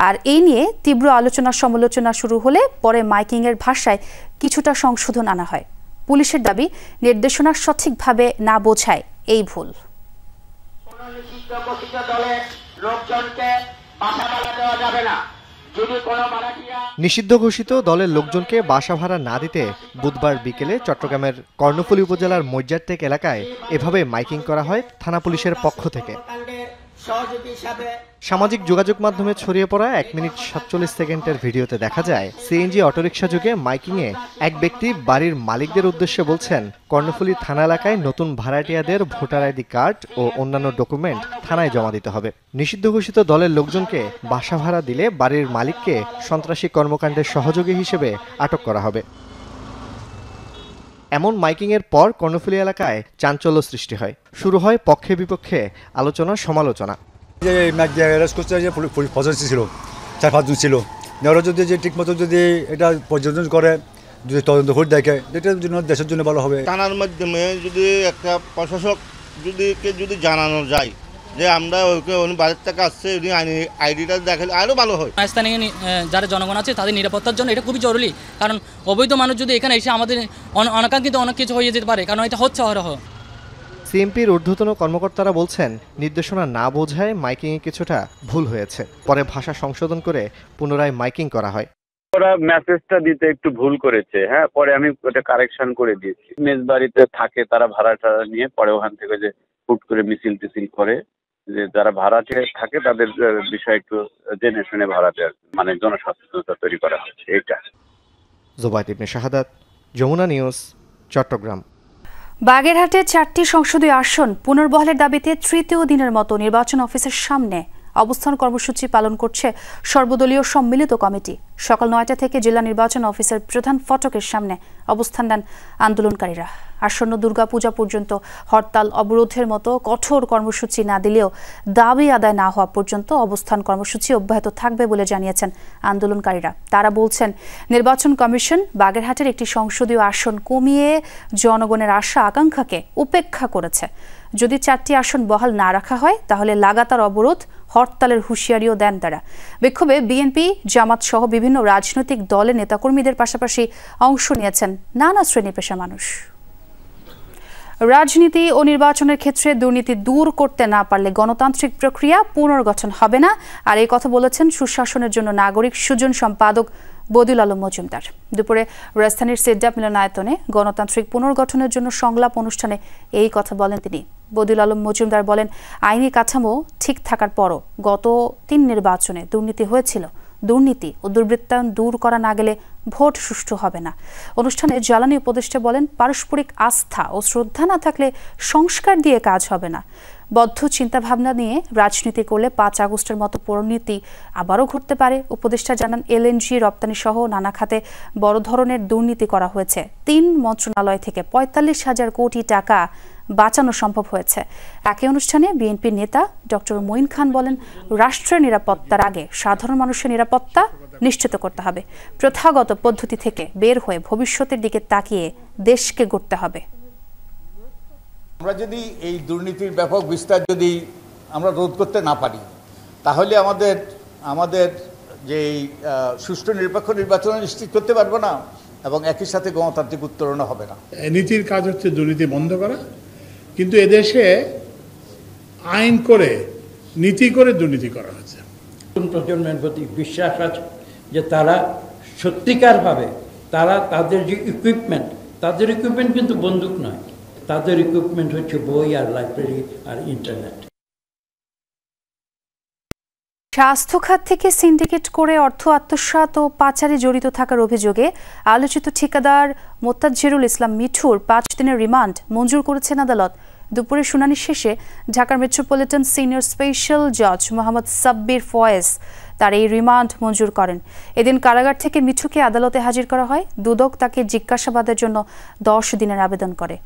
আর এই নিয়ে তীব্র আলোচনা সমালোচনা শুরু হলে পরে মাইকিংয়ের ভাষায় কিছুটা সংশোধন আনা হয়। পুলিশের দাবি, নির্দেশনা সঠিকভাবে না বোঝায় এই ভুল। নিষিদ্ধ ঘোষিত দলের লোকজনকে বাসা ভাড়া না দিতে বুধবার বিকেলে চট্টগ্রামের কর্ণফুলী উপজেলার মজ্জারটেক এলাকায় এভাবে মাইকিং করা হয় থানা পুলিশের পক্ষ থেকে। সামাজিক যোগাযোগ মাধ্যমে ছড়িয়ে পড়া 1 মিনিট 47 সেকেন্ডের ভিডিওতে দেখা যায় সিএনজি অটোরিকশা যুগে মাইকিংয়ে এক ব্যক্তি বাড়ির মালিকদের উদ্দেশ্যে বলছেন, কর্ণফুলী থানা এলাকায় নতুন ভাড়াটিয়াদের ভোটার আইডি কার্ড ও অন্যান্য ডকুমেন্ট থানায় জমা দিতে হবে। নিষিদ্ধ ঘোষিত দলের লোকজনকে বাসা ভাড়া দিলে বাড়ির মালিককে সন্ত্রাসী কর্মকাণ্ডের সহযোগী হিসেবে আটক করা হবে। এমন মাইকিংয়ের পর কর্ণফুলী এলাকায় চাঞ্চল্য সৃষ্টি হয়। শুরু হয় পক্ষে বিপক্ষে আলোচনা সমালোচনা। ছিল 4-5 জন ছিল, ওরা যদি ঠিকমতো যদি এটা পর্যবেক্ষণ করে, যদি তদন্ত করে দেখে, এটার জন্য দেশের জন্য ভালো হবে। থানার মাধ্যমে যদি একটা প্রশাসক যদি জানানো যায় যে আমরা উনি বাজার থেকে আসছে, উনি আইডিটা দেখালে আরও ভালো হয়। স্থানীয় যারা জনগণ আছে তাদের নিরাপত্তার জন্য এটা খুবই জরুরি, কারণ অবৈধ মানুষ যদি এখানে এসে আমাদের অনাকাঙ্ক্ষিত অনেক কিছু হয়ে যেতে পারে, কারণ এটা হচ্ছে অহরহ। সিএমপির ঊর্ধ্বতন কর্মকর্তারা বলছেন, নির্দেশনা না বোঝায় মাইকিংয়ে কিছুটা ভুল হয়েছে। পরে ভাষা সংশোধন করে পুনরায় মাইকিং করা হয়। ওরা মেসেজটা দিতে একটু ভুল করেছে, হ্যাঁ, পরে আমি ওটা কারেকশন করে দিয়েছি। মেজবাড়িতে থাকে তারা ভাড়াটা নিয়ে, পরে ওখান থেকে যে হুট করে মিছিল টিছিল করে, যে যারা ভাড়াটে থাকে তাদের বিষয়ে একটু জেনে শুনে ভাড়াটে মানে জনসচেতনতা তৈরি করা হচ্ছে। এইটা জুবাইদ ইবনে শাহাদাত, যমুনা নিউজ, চট্টগ্রাম। বাগেরহাটে 4টি সংসদীয় আসন পুনর্বহালের দাবিতে তৃতীয় দিনের মতো নির্বাচন অফিসের সামনে অবস্থান কর্মসূচি পালন করছে সর্বদলীয় সম্মিলিত কমিটি। সকাল 9টা থেকে জেলা নির্বাচন অফিসের প্রধান ফটকের সামনে অবস্থান নেন আন্দোলনকারীরা। আসন্ন দুর্গাপূজা পর্যন্ত হরতাল অবরোধের মতো কঠোর কর্মসূচি না দিলেও দাবি আদায় না হওয়া পর্যন্ত অবস্থান কর্মসূচি অব্যাহত থাকবে বলে জানিয়েছেন আন্দোলনকারীরা। তারা বলছেন, নির্বাচন কমিশন বাগেরহাটের একটি সংসদীয় আসন কমিয়ে জনগণের আশা আকাঙ্ক্ষাকে উপেক্ষা করেছে। যদি 4টি আসন বহাল না রাখা হয় তাহলে লাগাতার অবরোধ, হরতালের হুঁশিয়ারিও দেন তারা। বিক্ষোভে বিএনপি, জামাত সহ বিভিন্ন রাজনৈতিক দলের নেতাকর্মীদের পাশাপাশি অংশ নিয়েছেন নানা শ্রেণী পেশার মানুষ। রাজনীতি ও নির্বাচনের ক্ষেত্রে দুর্নীতি দূর করতে না পারলে গণতান্ত্রিক প্রক্রিয়া পুনর্গঠন হবে না, আর এই কথা বলেছেন সুশাসনের জন্য নাগরিক সুজন সম্পাদক বদিউল আলম মজুমদার। দুপুরে রাজধানীর সিডাপ মিলনায়তনে গণতান্ত্রিক পুনর্গঠনের জন্য সংলাপ অনুষ্ঠানে এই কথা বলেন তিনি। বদিউল আলম মজুমদার বলেন, আইনি কাঠামো ঠিক থাকার পরও গত 3 নির্বাচনে দুর্নীতি হয়েছিল। দুর্নীতি ও দুর্বৃত্তায়ন দূর করা না গেলে ভোট সুষ্ঠু হবে না। অনুষ্ঠানে জ্বালানি উপদেষ্টা বলেন, পারস্পরিক আস্থা ও শ্রদ্ধা না থাকলে সংস্কার দিয়ে কাজ হবে না। বদ্ধ চিন্তাভাবনা নিয়ে রাজনীতি করলে 5 আগস্টের মতো পরিণতি আবারও ঘটতে পারে। উপদেষ্টা জানান, এলএনজি রপ্তানি সহ নানা খাতে বড় ধরনের দুর্নীতি করা হয়েছে। 3 মন্ত্রণালয় থেকে 45,000 কোটি টাকা বাঁচানো সম্ভব হয়েছে। একই অনুষ্ঠানে বিএনপির নেতা ডক্টর মঈন খান বলেন, রাষ্ট্রের নিরাপত্তার আগে সাধারণ মানুষের নিরাপত্তা নিশ্চিত করতে হবে। প্রথাগত পদ্ধতি থেকে বের হয়ে ভবিষ্যতের দিকে তাকিয়ে দেশকে গড়তে হবে। আমরা যদি এই দুর্নীতির ব্যাপক বিস্তার যদি আমরা রোধ করতে না পারি, তাহলে আমাদের যে সুষ্ঠু নিরপেক্ষ নির্বাচন নিশ্চিত করতে পারবো না এবং একই সাথে গণতান্ত্রিক উত্তরণ হবে না। নীতির কাজ হচ্ছে দুর্নীতি বন্ধ করা, কিন্তু এদেশে আইন করে নীতি করে দুর্নীতি করা হচ্ছে। প্রজন্মের প্রতি বিশ্বাস আছে যে তারা সত্যিকারভাবে তাদের যে ইকুইপমেন্ট কিন্তু বন্দুক নয়, তাদের ইকুইপমেন্ট হচ্ছে বই আর লাইব্রেরি আর ইন্টারনেট। স্বাস্থ্য খাত থেকে সিন্ডিকেট করে অর্থ আত্মসাৎ ও পাচারে জড়িত থাকার অভিযোগে আলোচিত ঠিকাদার মোত্তাজ্জেরুল ইসলাম মিঠুর 5 দিনের রিমান্ড মঞ্জুর করেছেন আদালত। দুপুরে শুনানি শেষে ঢাকার মেট্রোপলিটন সিনিয়র স্পেশাল জজ মোহাম্মদ সাব্বির ফয়েজ তার এই রিমান্ড মঞ্জুর করেন। এদিন কারাগার থেকে মিঠুকে আদালতে হাজির করা হয়। দুদক তাকে জিজ্ঞাসাবাদের জন্য 10 দিনের আবেদন করে।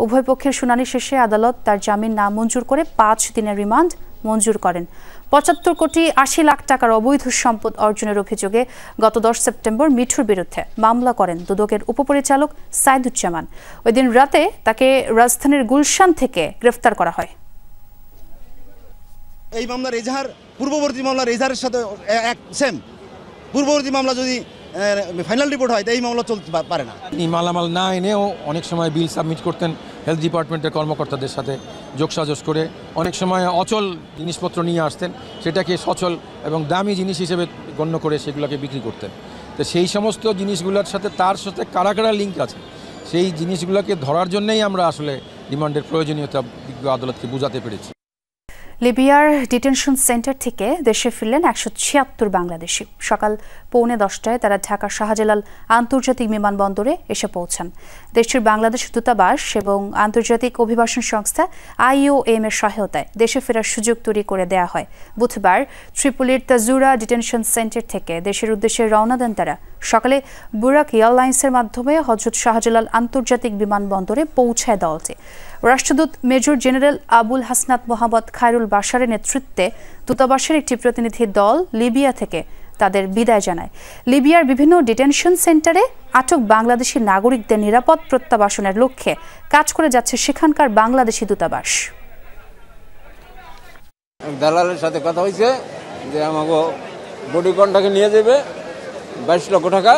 উভয় পক্ষের শুনানি শেষে আদালত তার জামিন নামঞ্জুর করে 5 দিনের রিমান্ড মঞ্জুর করেন। 75 কোটি 80 লাখ টাকার অবৈধ সম্পদ অর্জনের অভিযোগে গত 10 সেপ্টেম্বর মিঠুর বিরুদ্ধে মামলা করেন দুদকের উপপরিচালক সাইদুজ্জামান। ওই দিন রাতে তাকে রাজধানীর গুলশান থেকে গ্রেফতার করা হয়। এই মামলার এজাহার পূর্ববর্তী মামলার এজাহারের সাথে সেম। পূর্ববর্তী মামলা যদি ফাইনাল রিপোর্ট হয় তাই এই মামলা চলতে পারে না। মালামাল না এনেও অনেক সময় বিল সাবমিট করতেন হেলথ ডিপার্টমেন্টের কর্মকর্তাদের সাথে যোগসাজশ করে, অনেক সময় অচল জিনিসপত্র নিয়ে আসতেন, সেটাকে সচল এবং দামি জিনিস হিসেবে গণ্য করে সেগুলোকে বিক্রি করতেন। তো সেই সমস্ত জিনিসগুলোর সাথে তার সাথে কারা কারা লিঙ্ক আছে সেই জিনিসগুলোকে ধরার জন্যই আমরা আসলে রিমান্ডের প্রয়োজনীয়তা বিজ্ঞ আদালতকে বোঝাতে পেরেছি। লিবিয়ার ডিটেনশন সেন্টার থেকে দেশে ফিরলেন 176 বাংলাদেশি। সকাল 9:45টায় তারা ঢাকা শাহজালাল আন্তর্জাতিক বিমানবন্দরে এসে পৌঁছান। দেশটির বাংলাদেশ দূতাবাস এবং আন্তর্জাতিক অভিবাসন সংস্থা IOM এর সহায়তায় দেশে ফেরার সুযোগ তৈরি করে দেয়া হয়। বুধবার ত্রিপোলির তাজুরা ডিটেনশন সেন্টার থেকে দেশের উদ্দেশ্যে রওনা দেন তারা। সকালে বুরাক এয়ারলাইন্সের মাধ্যমে হযরত শাহজালাল আন্তর্জাতিক বিমানবন্দরে পৌঁছায় দলটি। রাষ্ট্রদূত মেজর জেনারেল আবুল হাসনাত মোহাম্মদ খায়রুল বাশারের নেতৃত্বে দূতাবাসের একটি প্রতিনিধি দল লিবিয়া থেকে তাদের বিদায় জানায়। লিবিয়ার বিভিন্ন ডিটেনশন সেন্টারে আটক বাংলাদেশি নাগরিকদের নিরাপদ প্রত্যাবাসনের লক্ষ্যে কাজ করে যাচ্ছে সেখানকার বাংলাদেশি দূতাবাস। দালালের সাথে কথা হয়েছে যে আমাকে বডি কন্ট্রাক্টে নিয়ে যাবে 22 লক্ষ টাকা,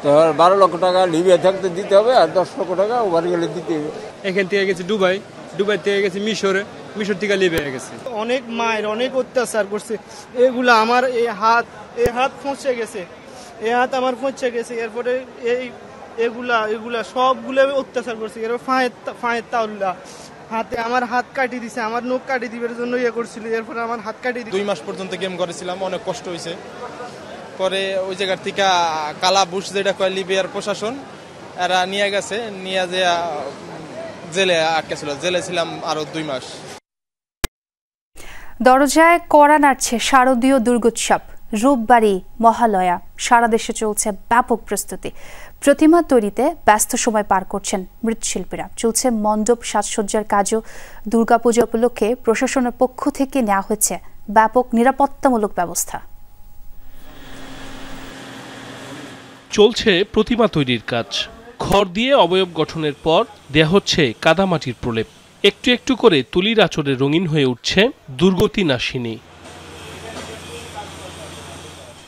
তো 12 লক্ষ টাকা লিবিয়া থাকতে দিতে হবে আর 10 লক্ষ টাকা ওভার গেলে দিতে হবে। এখান থেকে গেছে দুবাই থেকে গেছে মিশর থেকে লিবিয়া গেছে। অনেক মায়ের অনেক অত্যাচার করছে। এগুলা আমার এই হাত ফসে গেছে, এই হাত আমার ফসে গেছে। এরপরে এগুলা সবগুলো অত্যাচার করছে। এরপর ফাঁয়ের তাউল্লা হাতে আমার হাত কাটিয়ে দিছে, আমার নখ কাটিয়ে দিবার জন্য করছিল। এরপরে আমার হাত কাটিয়ে 2 মাস পর্যন্ত গেম করেছিলাম, অনেক কষ্ট হয়েছে। পরে ওই জায়গার থেকে কালা বুশ যেটা কয় লিবিয়ার প্রশাসন, এরা নিয়ে গেছে, নিয়ে যে জেলে আটকে ছিল। জেলে ছিলাম আরো 2 মাস। দরজায় কড়া নাড়ছে শারদীয় দুর্গোৎসব। রূপবাড়ি মহালয়া, সারা দেশে চলছে ব্যাপক প্রস্তুতি। প্রতিমা তৈরিতে ব্যস্ত সময় পার করছেন মৃৎশিল্পীরা। চলছে মণ্ডপ সাজসজ্জার কাজও। দুর্গাপূজা উপলক্ষে প্রশাসনের পক্ষ থেকে নেওয়া হয়েছে ব্যাপক নিরাপত্তামূলক ব্যবস্থা। চলছে প্রতিমা তৈরির কাজ। খড় দিয়ে অবয়ব গঠনের পর দেয়া হচ্ছে কাদামাটির প্রলেপ। একটু একটু করে তুলির আঁচড়ে রঙিন হয়ে উঠছে দুর্গতি নাশিনী।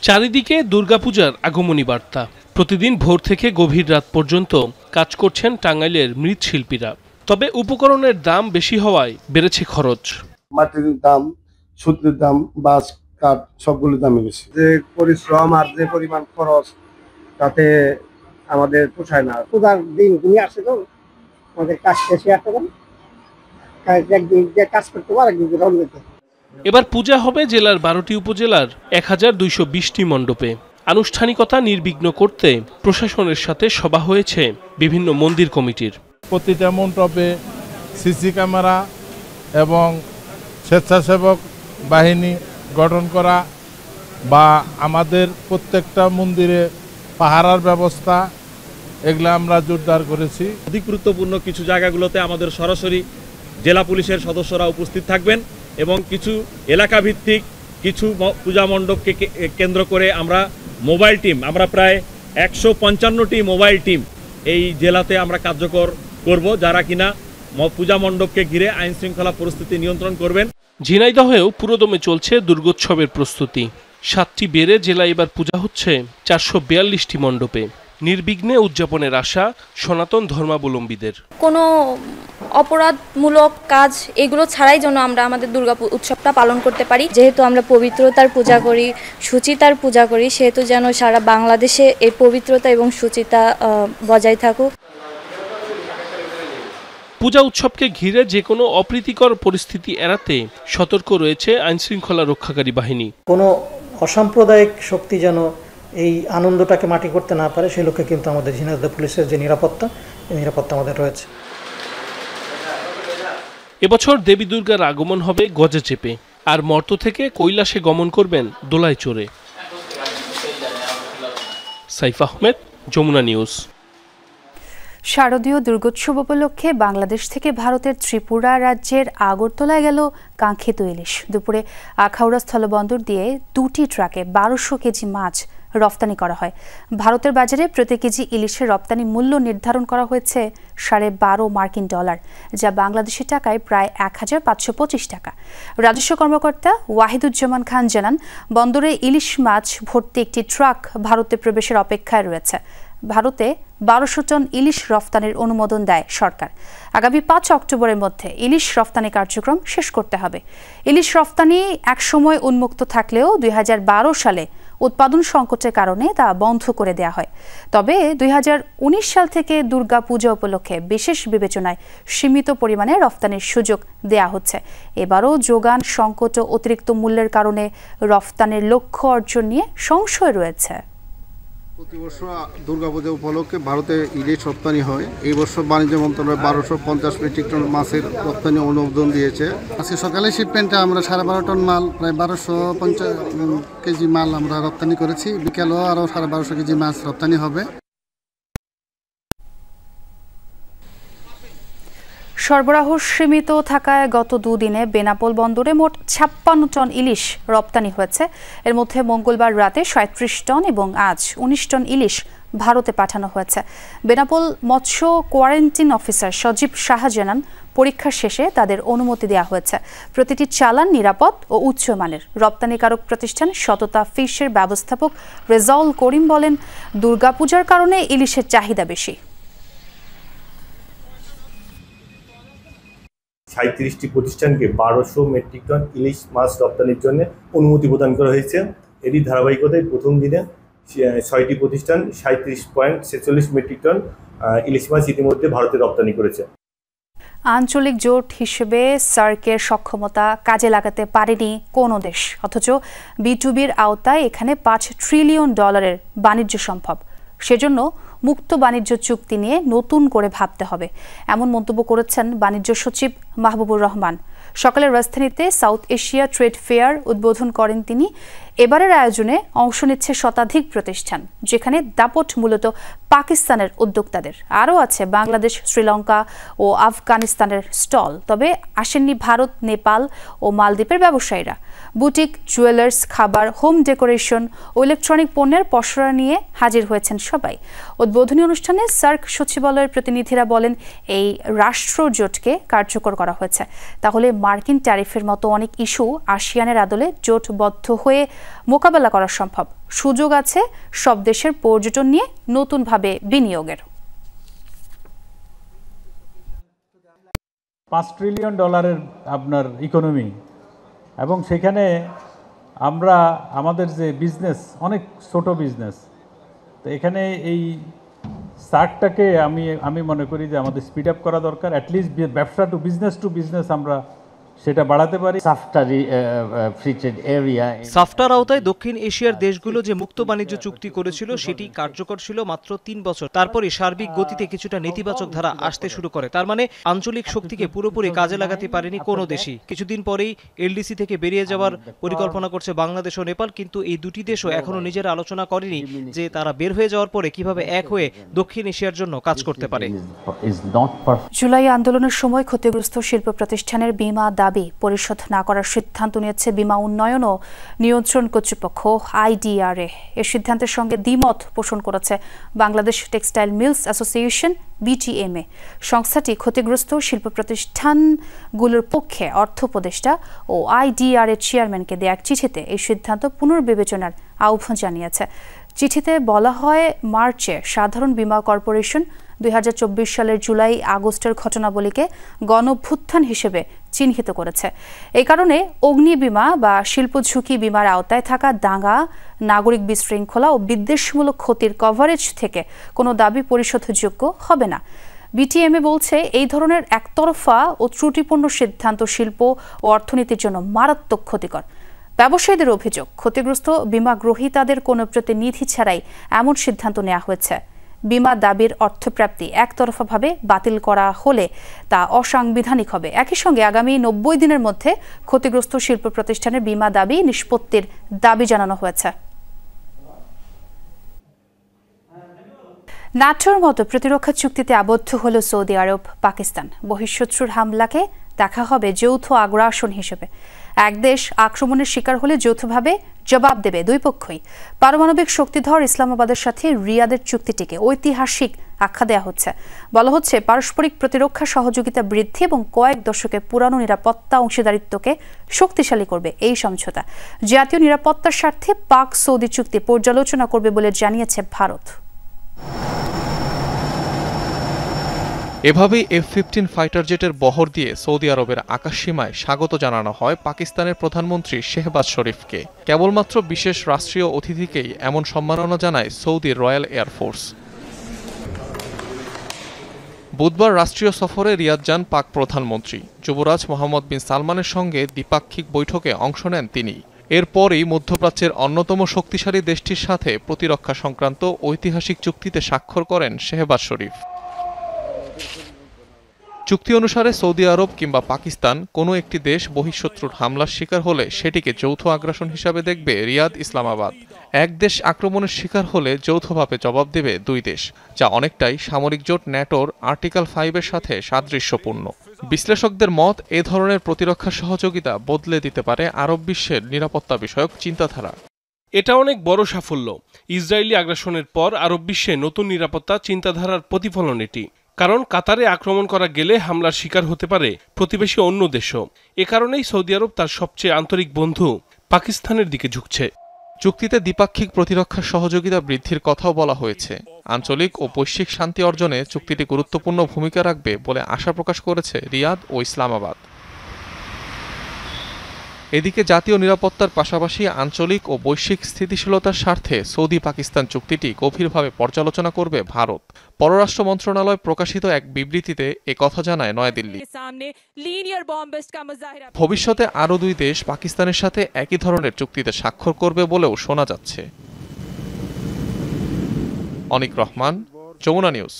চারিদিকে দুর্গাপূজার আগমনী বার্তা। প্রতিদিন ভোর থেকে গভীর রাত পর্যন্ত কাজ করছেন টাঙ্গাইলের মৃৎশিল্পীরা। তবে উপকরণের দাম বেশি হওয়ায় বেড়েছে খরচ। মাটির দাম, সুতির দাম, বাঁশ, কাঠ সবগুলোর দামই বেশি। যে পরিশ্রম আর যে পরিমাণ খরচ তাতে আমাদের পোষায় না। পূজার দিন তুমি আসে তো আমাদের কাজ শেষে আসতে পারেন, একদিন যে কাজ করতে পারে একদিন রং দিতে। এবার পূজা হবে জেলার 12টি উপজেলার 1220টি মণ্ডপে। আনুষ্ঠানিকতা নির্বিঘ্ন করতে প্রশাসনের সাথে সভা হয়েছে বিভিন্ন মন্দির কমিটির। প্রতিটা মণ্ডপে সিসি ক্যামেরা এবং স্বেচ্ছাসেবক বাহিনী গঠন করা বা আমাদের প্রত্যেকটা মন্দিরে পাহারার ব্যবস্থা এগুলো আমরা জোরদার করেছি। অধিক গুরুত্বপূর্ণ কিছু জায়গাগুলোতে আমাদের সরাসরি জেলা পুলিশের সদস্যরা উপস্থিত থাকবেন এবং কিছু এলাকা ভিত্তিক কিছু পূজা মণ্ডপকে কেন্দ্র করে আমরা মোবাইল টিম, আমরা প্রায় 155টি মোবাইল টিম এই জেলাতে আমরা কার্যকর করব, যারা কিনা পূজা মণ্ডপকে ঘিরে আইন শৃঙ্খলা পরিস্থিতি নিয়ন্ত্রণ করবেন। ঝিনাইদহেও পুরোদমে চলছে দুর্গোৎসবের প্রস্তুতি। 7টি বেড়ে জেলায় এবার পূজা হচ্ছে 442টি মণ্ডপে। নির্বিঘ্নে উদযাপনের আশা সনাতন ধর্মাবলম্বীদের। কোনো অপরাধমূলক কাজ এগুলো ছাড়াই যেন আমরা আমাদের দুর্গা উৎসবটা পালন করতে পারি। যেহেতু আমরা পবিত্রতার পূজা করি, শুচিতার পূজা করি, সেহেতু যেন সারা বাংলাদেশে এই পবিত্রতা এবং শুচিতা বজায় থাকুক। পূজা উৎসবকে ঘিরে যে কোনো অপ্রীতিকর পরিস্থিতি এড়াতে সতর্ক রয়েছে আইনশৃঙ্খলা রক্ষাকারী বাহিনী। কোনো অসাম্প্রদায়িক শক্তি যেন এই আনন্দটাকে মাটি করতে না পারে, সেই লক্ষ্যে কিন্তু আমাদের ঝিনাইদহ পুলিশের যে নিরাপত্তা, এই নিরাপত্তা আমাদের রয়েছে। এবছর দেবী দুর্গার আগমন হবে গজে চেপে, আর মর্ত থেকে কৈলাসে গমন করবেন দোলায় চড়ে। সাইফ আহমেদ, যমুনা নিউজ। শারদীয় দুর্গোৎসব উপলক্ষে বাংলাদেশ থেকে ভারতের ত্রিপুরা রাজ্যের আগরতলায় গেল কাঙ্ক্ষিত ইলিশ। দুপুরে আখাউড়া স্থলবন্দর দিয়ে 2টি ট্রাকে 1200 কেজি মাছ রফতানি করা হয়। ভারতের বাজারে প্রতি কেজি ইলিশের রপ্তানি মূল্য নির্ধারণ করা হয়েছে $12.5 মার্কিন, যা বাংলাদেশি টাকায় প্রায় 1525 টাকা। রাজস্ব কর্মকর্তা ওয়াহিদুজ্জামান খান জানান, বন্দরে ইলিশ মাছ ভর্তি একটি ট্রাক ভারতে প্রবেশের অপেক্ষায় রয়েছে। ভারতে 1200 টন ইলিশ রফতানির অনুমোদন দেয় সরকার। আগামী 5 অক্টোবরের মধ্যে ইলিশ রফতানি কার্যক্রম শেষ করতে হবে। ইলিশ রফতানি একসময় উন্মুক্ত থাকলেও 2012 সালে উৎপাদন সংকটের কারণে তা বন্ধ করে দেওয়া হয়। তবে 2019 সাল থেকে দুর্গা পূজা উপলক্ষে বিশেষ বিবেচনায় সীমিত পরিমাণে রফতানির সুযোগ দেয়া হচ্ছে। এবারও যোগান সংকট ও অতিরিক্ত মূল্যের কারণে রফতানির লক্ষ্য অর্জন নিয়ে সংশয় রয়েছে। প্রতি বছর দুর্গাপূজা উপলক্ষে ভারতে ইলিশ রপ্তানি হয়। এই বছর বাণিজ্য মন্ত্রণালয় 1250 মেট্রিক টন মাছের রপ্তানি অনুমোদন দিয়েছে। আজকে সকালে শিপমেন্টে আমরা 12.5 টন মাল, প্রায় 1250 কেজি মাল আমরা রপ্তানি করেছি। বিকেলেও আরও 1250 কেজি মাছ রপ্তানি হবে। সরবরাহ সীমিত থাকায় গত 2 দিনে বেনাপোল বন্দরে মোট 56 টন ইলিশ রপ্তানি হয়েছে। এর মধ্যে মঙ্গলবার রাতে 37 টন এবং আজ 19 টন ইলিশ ভারতে পাঠানো হয়েছে। বেনাপোল মৎস্য কোয়ারেন্টাইন অফিসার সজীব সাহা জানান, পরীক্ষা শেষে তাদের অনুমতি দেওয়া হয়েছে। প্রতিটি চালান নিরাপদ ও উচ্চমানের। রপ্তানিকারক প্রতিষ্ঠান সততা ফিশের ব্যবস্থাপক রেজাউল করিম বলেন, দুর্গাপূজার কারণে ইলিশের চাহিদা বেশি। 37টি প্রতিষ্ঠানকে 1200 মেট্রিক টন ইলিশ মাছ রপ্তানির জন্য অনুমতি প্রদান করা হয়েছে। এরই ধারাবাহিকতায় প্রথম দিনে 6টি প্রতিষ্ঠান 37.46 মেট্রিক টন ইলিশ মাছ ইতিমধ্যে ভারতে রপ্তানি করেছে। আঞ্চলিক জোট হিসেবে সার্কের সক্ষমতা কাজে লাগাতে পারেনি কোনো দেশ, অথচ B2Bর আওতায় এখানে $5 ট্রিলিয়ন বাণিজ্য সম্ভব। সেজন্য মুক্ত বাণিজ্য চুক্তি নিয়ে নতুন করে ভাবতে হবে, এমন মন্তব্য করেছেন বাণিজ্য সচিব মাহবুবুর রহমান। সকালে রাজধানীতে সাউথ এশিয়া ট্রেড ফেয়ার উদ্বোধন করেন তিনি। এবারের আয়োজনে অংশ নিচ্ছে শতাধিক প্রতিষ্ঠান, যেখানে দাপট মূলত পাকিস্তানের উদ্যোক্তাদের। আরও আছে বাংলাদেশ, শ্রীলঙ্কা ও আফগানিস্তানের স্টল। তবে আসেননি ভারত, নেপাল ও মালদ্বীপের ব্যবসায়ীরা। বুটিক, জুয়েলার্স, খাবার, হোম ডেকোরেশন ও ইলেকট্রনিক পণ্যের পসরা নিয়ে হাজির হয়েছেন সবাই। উদ্বোধনী অনুষ্ঠানে সার্ক সচিবালয়ের প্রতিনিধিরা বলেন, এই রাষ্ট্র জোটকে কার্যকর করা হয়েছে। তাহলে মার্কিন ট্যারিফের মতো অনেক ইস্যু আসিয়ানের আদলে জোটবদ্ধ হয়ে মোকাবেলা করা সম্ভব। সুযোগ আছে সব দেশের পর্যটন নিয়ে নতুনভাবে বিনিয়োগের। $5 ট্রিলিয়ন আপনার ইকোনমি, এবং সেখানে আমরা আমাদের যে বিজনেস অনেক ছোট বিজনেস, তো এখানে এই সার্কটাকে আমি মনে করি যে আমাদের স্পিড আপ করা দরকার। অ্যাটলিস্ট ব্যবসা টু বিজনেস আমরা সেটা বাড়াতে পারি। সাফটার আওতায় দক্ষিণ এশিয়ার দেশগুলো যে মুক্ত বাণিজ্য চুক্তি করেছিল সেটি কার্যকর ছিল মাত্র ৩ বছর। তারপরে সার্বিক গতিতে কিছুটা নেতিবাচক ধারা আসতে শুরু করে। তার মানে আঞ্চলিক শক্তিকে পুরোপুরি কাজে লাগাতে পারেনি কোনো দেশই। কিছুদিন পরেই এলডিসি থেকে বেরিয়ে যাওয়ার পরিকল্পনা করছে বাংলাদেশ ও নেপাল, কিন্তু এই দুটি দেশও এখনো নিজেরা আলোচনা করেনি যে তারা বের হয়ে যাওয়ার পরে কিভাবে এক হয়ে দক্ষিণ এশিয়ার জন্য কাজ করতে পারে। জুলাই আন্দোলনের সময় ক্ষতিগ্রস্ত শিল্প প্রতিষ্ঠানের বীমা দাবি পরিশোধ না করার সিদ্ধান্ত নিয়েছে বীমা উন্নয়ন ও নিয়ন্ত্রণ কর্তৃপক্ষ আইডিআরএ। এর সিদ্ধান্তের সঙ্গে দ্বিমত পোষণ করেছে Bangladesh Textile Mills Association BTMA. সংস্থাটি ক্ষতিগ্রস্ত শিল্প প্রতিষ্ঠানগুলোর পক্ষে অর্থ উপদেষ্টা ও আইডিআরএ চেয়ারম্যানকে দেয়া এক চিঠিতে এই সিদ্ধান্ত পুনর্বিবেচনার আহ্বান জানিয়েছে। চিঠিতে বলা হয়, মার্চে সাধারণ বীমা কর্পোরেশন 2024 সালের জুলাই আগস্টের ঘটনাবলীকে গণঅভ্যুত্থান হিসেবে চিহ্নিত করেছে। এই কারণে অগ্নি বীমা বা শিল্প ঝুঁকি বীমার আওতায় থাকা দাঙ্গা, নাগরিক বিশৃঙ্খলা ও বিদ্বেষমূলক ক্ষতির কভারেজ থেকে কোনো দাবি পরিশোধযোগ্য হবে না। বিটিএমএ বলছে, এই ধরনের একতরফা ও ত্রুটিপূর্ণ সিদ্ধান্ত শিল্প ও অর্থনীতির জন্য মারাত্মক ক্ষতিকর। ব্যবসায়ীদের অভিযোগ, ক্ষতিগ্রস্ত বীমা গ্রহীতাদের কোনো প্রতিনিধি ছাড়াই এমন সিদ্ধান্ত নেওয়া হয়েছে। বীমা দাবির অর্থপ্রাপ্তি একতরফাভাবে বাতিল করা হলে তা অসাংবিধানিক হবে। একই সঙ্গে আগামী 90 দিনের মধ্যে ক্ষতিগ্রস্ত শিল্প প্রতিষ্ঠানের বীমা দাবি নিষ্পত্তির দাবি জানানো হয়েছে। ন্যাটোর মতো প্রতিরক্ষা চুক্তিতে আবদ্ধ হল সৌদি আরব, পাকিস্তান। বহিঃশত্রুর হামলাকে দেখা হবে যৌথ আগ্রাসন হিসেবে। এক দেশ আক্রমণের শিকার হলে যৌথভাবে জবাব দেবে দুই পক্ষই। পারমাণবিক শক্তিধর ইসলামাবাদের সাথে রিয়াদের চুক্তিটিকে ঐতিহাসিক আখ্যা দেওয়া হচ্ছে। বলা হচ্ছে, পারস্পরিক প্রতিরক্ষা সহযোগিতা বৃদ্ধি এবং কয়েক দশকের পুরানো নিরাপত্তা অংশীদারিত্বকে শক্তিশালী করবে এই সমঝোতা। জাতীয় নিরাপত্তার স্বার্থে পাক সৌদি চুক্তি পর্যালোচনা করবে বলে জানিয়েছে ভারত। এভাবেই F-15 ফাইটার জেটের বহর দিয়ে সৌদি আরবের আকাশসীমায় স্বাগত জানানো হয় পাকিস্তানের প্রধানমন্ত্রী শেহবাজ শরীফকে। কেবলমাত্র বিশেষ রাষ্ট্রীয় অতিথিকেই এমন সম্মাননা জানায় সৌদির রয়্যাল এয়ারফোর্স। বুধবার রাষ্ট্রীয় সফরে রিয়াদ যান পাক প্রধানমন্ত্রী। যুবরাজ মোহাম্মদ বিন সালমানের সঙ্গে দ্বিপাক্ষিক বৈঠকে অংশ নেন তিনি। এরপরই মধ্যপ্রাচ্যের অন্যতম শক্তিশালী দেশটির সাথে প্রতিরক্ষা সংক্রান্ত ঐতিহাসিক চুক্তিতে স্বাক্ষর করেন শেহবাজ শরীফ। চুক্তি অনুসারে সৌদি আরব কিংবা পাকিস্তান কোনো একটি দেশ বহিঃশত্রুর হামলার শিকার হলে সেটিকে যৌথ আগ্রাসন হিসাবে দেখবে রিয়াদ, ইসলামাবাদ। এক দেশ আক্রমণের শিকার হলে যৌথভাবে জবাব দেবে দুই দেশ, যা অনেকটাই সামরিক জোট ন্যাটোর আর্টিকেল 5-এর সাথে সাদৃশ্যপূর্ণ। বিশ্লেষকদের মত, এ ধরনের প্রতিরক্ষা সহযোগিতা বদলে দিতে পারে আরব বিশ্বের নিরাপত্তা বিষয়ক চিন্তাধারা। এটা অনেক বড় সাফল্য। ইসরায়েলি আগ্রাসনের পর আরব বিশ্বে নতুন নিরাপত্তা চিন্তাধারার প্রতিফলন এটি। কারণ কাতারে আক্রমণ করা গেলে হামলার শিকার হতে পারে প্রতিবেশী অন্য দেশও। এ কারণেই সৌদি আরব তার সবচেয়ে আন্তরিক বন্ধু পাকিস্তানের দিকে ঝুঁকছে। চুক্তিতে দ্বিপাক্ষিক প্রতিরক্ষা সহযোগিতা বৃদ্ধির কথাও বলা হয়েছে। আঞ্চলিক ও বৈশ্বিক শান্তি অর্জনে চুক্তিটি গুরুত্বপূর্ণ ভূমিকা রাখবে বলে আশা প্রকাশ করেছে রিয়াদ ও ইসলামাবাদ। এদিকে জাতীয় নিরাপত্তার পাশাপাশি আঞ্চলিক ও বৈশ্বিক স্থিতিশীলতার স্বার্থে সৌদি পাকিস্তান চুক্তিটি গভীরভাবে পর্যালোচনা করবে ভারত। পররাষ্ট্র মন্ত্রণালয় প্রকাশিত এক বিবৃতিতে একথা জানায় নয়াদিল্লি। ভবিষ্যতে আরও দুই দেশ পাকিস্তানের সাথে একই ধরনের চুক্তিতে স্বাক্ষর করবে বলেও শোনা যাচ্ছে। অনিক রহমান, যমুনা নিউজ।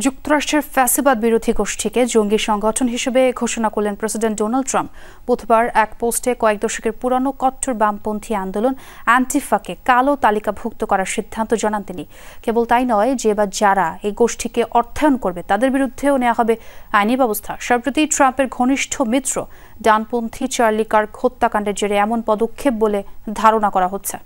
যুক্তরাষ্ট্রের ফ্যাসিবাদ বিরোধী গোষ্ঠীকে জঙ্গি সংগঠন হিসেবে ঘোষণা করলেন প্রেসিডেন্ট ডোনাল্ড ট্রাম্প। বুধবার এক পোস্টে কয়েক দশকের পুরানো কট্টর বামপন্থী আন্দোলন অ্যান্টিফাকে কালো তালিকাভুক্ত করার সিদ্ধান্ত জানান তিনি। কেবল তাই নয়, যে বা যারা এই গোষ্ঠীকে অর্থায়ন করবে তাদের বিরুদ্ধেও নেওয়া হবে আইনি ব্যবস্থা। সম্প্রতি ট্রাম্পের ঘনিষ্ঠ মিত্র ডানপন্থী চার্লি কার্ক হত্যাকাণ্ডের জেরে এমন পদক্ষেপ বলে ধারণা করা হচ্ছে।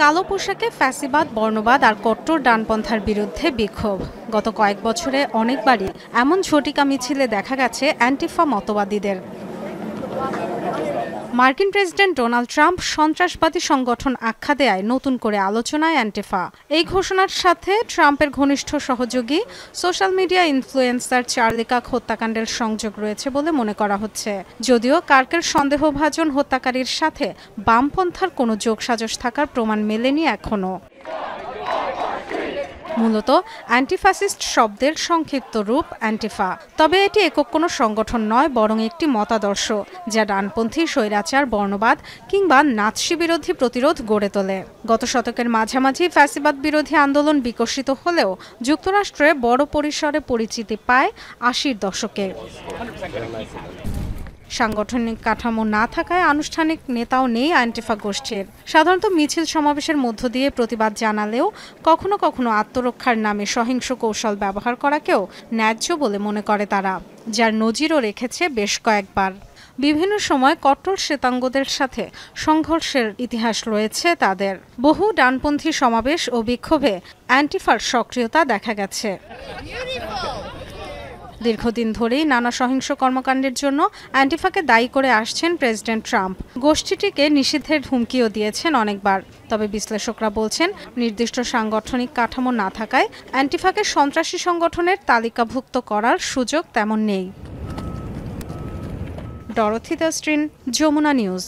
কালো পোশাকে ফ্যাসিবাদ, বর্ণবাদ আর কট্টর ডানপন্থার বিরুদ্ধে বিক্ষোভ। গত কয়েক বছরে অনেকবারই এমন ঝটিকা মিছিলে দেখা গেছে অ্যান্টিফা মতবাদীদের। মার্কিন প্রেসিডেন্ট ডোনাল্ড ট্রাম্প সন্ত্রাসবাদী সংগঠন আখ্যা দেয় নতুন করে আলোচনায় অ্যান্টিফা। এই ঘোষণার সাথে ট্রাম্পের ঘনিষ্ঠ সহযোগী social media influencer Charlie Kirk হত্যাকাণ্ডের সংযোগ রয়েছে বলে মনে করা হচ্ছে। যদিও কার্কের সন্দেহভাজন হত্যাকারীর সাথে বামপন্থার কোনো যোগসাজশ থাকার প্রমাণ মেলেনি এখনো। মূলত অ্যান্টিফ্যাসিস্ট শব্দের সংক্ষিপ্ত রূপ অ্যান্টিফা। তবে এটি একক কোনো সংগঠন নয়, বরং একটি মতাদর্শ যা ডানপন্থী স্বৈরাচার, বর্ণবাদ কিংবা নাৎসি বিরোধী প্রতিরোধ গড়ে তোলে। গত শতকের মাঝামাঝি ফ্যাসিবাদ বিরোধী আন্দোলন বিকশিত হলেও যুক্তরাষ্ট্রে বড় পরিসরে পরিচিতি পায় ৮০-র দশকে। সাংগঠনিক কাঠামো না থাকায় আনুষ্ঠানিক নেতাও নেই অ্যান্টিফা গোষ্ঠীর। সাধারণত মিছিল সমাবেশের মধ্য দিয়ে প্রতিবাদ জানালেও কখনো কখনো আত্মরক্ষার নামে সহিংস কৌশল ব্যবহার করাকেও ন্যায্য বলে মনে করে তারা, যার নজিরও রেখেছে বেশ কয়েকবার। বিভিন্ন সময় কট্টর শ্বেতাঙ্গদের সাথে সংঘর্ষের ইতিহাস রয়েছে তাদের। বহু ডানপন্থী সমাবেশ ও বিক্ষোভে অ্যান্টিফার সক্রিয়তা দেখা গেছে। দীর্ঘদিন ধরেই নানা সহিংস কর্মকাণ্ডের জন্য অ্যান্টিফাকে দায়ী করে আসছেন প্রেসিডেন্ট ট্রাম্প। গোষ্ঠীটিকে নিষিদ্ধের হুমকিও দিয়েছেন অনেকবার। তবে বিশ্লেষকরা বলছেন, নির্দিষ্ট সাংগঠনিক কাঠামো না থাকায় অ্যান্টিফাকে সন্ত্রাসী সংগঠনের তালিকাভুক্ত করার সুযোগ তেমন নেই। ডরথি দাস্ট্রিন, যমুনা নিউজ।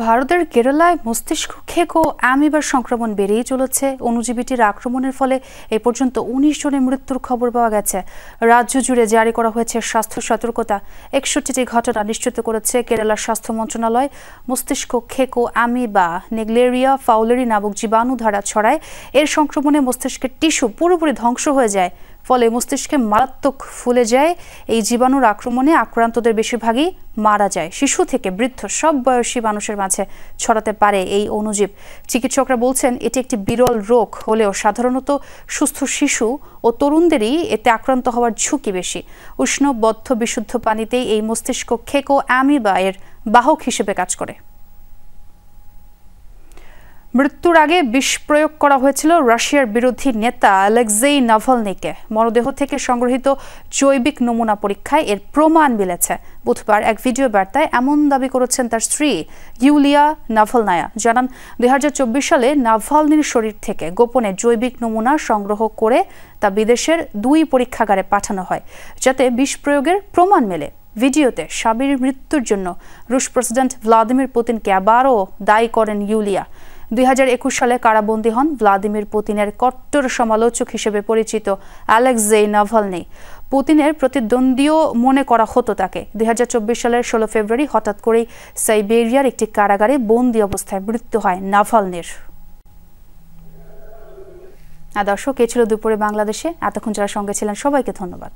ভারতের কেরালায় মস্তিষ্ক ক্ষেক ও অ্যামিবার সংক্রমণ বেড়েই চলেছে। অণুজীবীটির আক্রমণের ফলে এ পর্যন্ত ১৯ জনের মৃত্যুর খবর পাওয়া গেছে। রাজ্য জুড়ে জারি করা হয়েছে স্বাস্থ্য সতর্কতা। ৬১টি ঘটনা নিশ্চিত করেছে কেরালার স্বাস্থ্য মন্ত্রণালয়। মস্তিষ্ক ক্ষেক ও অ্যামিবা নেগলেরিয়া ফাউলেরি নামক জীবাণু ধারা ছড়ায়। এর সংক্রমণে মস্তিষ্কের টিস্যু পুরোপুরি ধ্বংস হয়ে যায়, ফলে মস্তিষ্কে মারাত্মক ফুলে যায়। এই জীবাণুর আক্রমণে আক্রান্তদের বেশিরভাগই মারা যায়। শিশু থেকে বৃদ্ধ সব বয়সী মানুষের মাঝে ছড়াতে পারে এই অণুজীব। চিকিৎসকরা বলছেন, এটি একটি বিরল রোগ হলেও সাধারণত সুস্থ শিশু ও তরুণদেরই এতে আক্রান্ত হওয়ার ঝুঁকি বেশি। উষ্ণ বদ্ধ বিশুদ্ধ পানিতেই এই মস্তিষ্ক ক্ষেক ও অ্যামিবা এর বাহক হিসেবে কাজ করে। মৃত্যুর আগে বিষ প্রয়োগ করা হয়েছিল রাশিয়ার বিরোধী নেতা আলেক্সেই নাভালনিকে। মরদেহ থেকে সংগৃহীত জৈবিক নমুনা পরীক্ষায় এর প্রমাণ মিলেছে। বুধবার এক ভিডিও বার্তায় এমন দাবি করেছেন তার স্ত্রী ইউলিয়া নাভালনায়া। জানান, ২০২৪ সালে নাভালনির শরীর থেকে গোপনে জৈবিক নমুনা সংগ্রহ করে তা বিদেশের ২ পরীক্ষাগারে পাঠানো হয়, যাতে বিষ প্রয়োগের প্রমাণ মেলে। ভিডিওতে স্বামীর মৃত্যুর জন্য রুশ প্রেসিডেন্ট ভ্লাদিমির পুতিনকে আবারও দায়ী করেন ইউলিয়া। ২০২১ সালে কারাবন্দী হন ভ্লাদিমির পুতিনের কট্টর সমালোচক হিসেবে পরিচিত আলেক্সেই নাভালনি। পুতিনের প্রতিদ্বন্দ্বীও মনে করা হতো তাকে। ২০২৪ সালের ১৬ ফেব্রুয়ারি হঠাৎ করেই সাইবেরিয়ার একটি কারাগারে বন্দী অবস্থায় মৃত্যু হয় নাভালনির। দর্শক, এ ছিল দুপুরে বাংলাদেশে। এতক্ষণ যারা সঙ্গে ছিলেন সবাইকে ধন্যবাদ।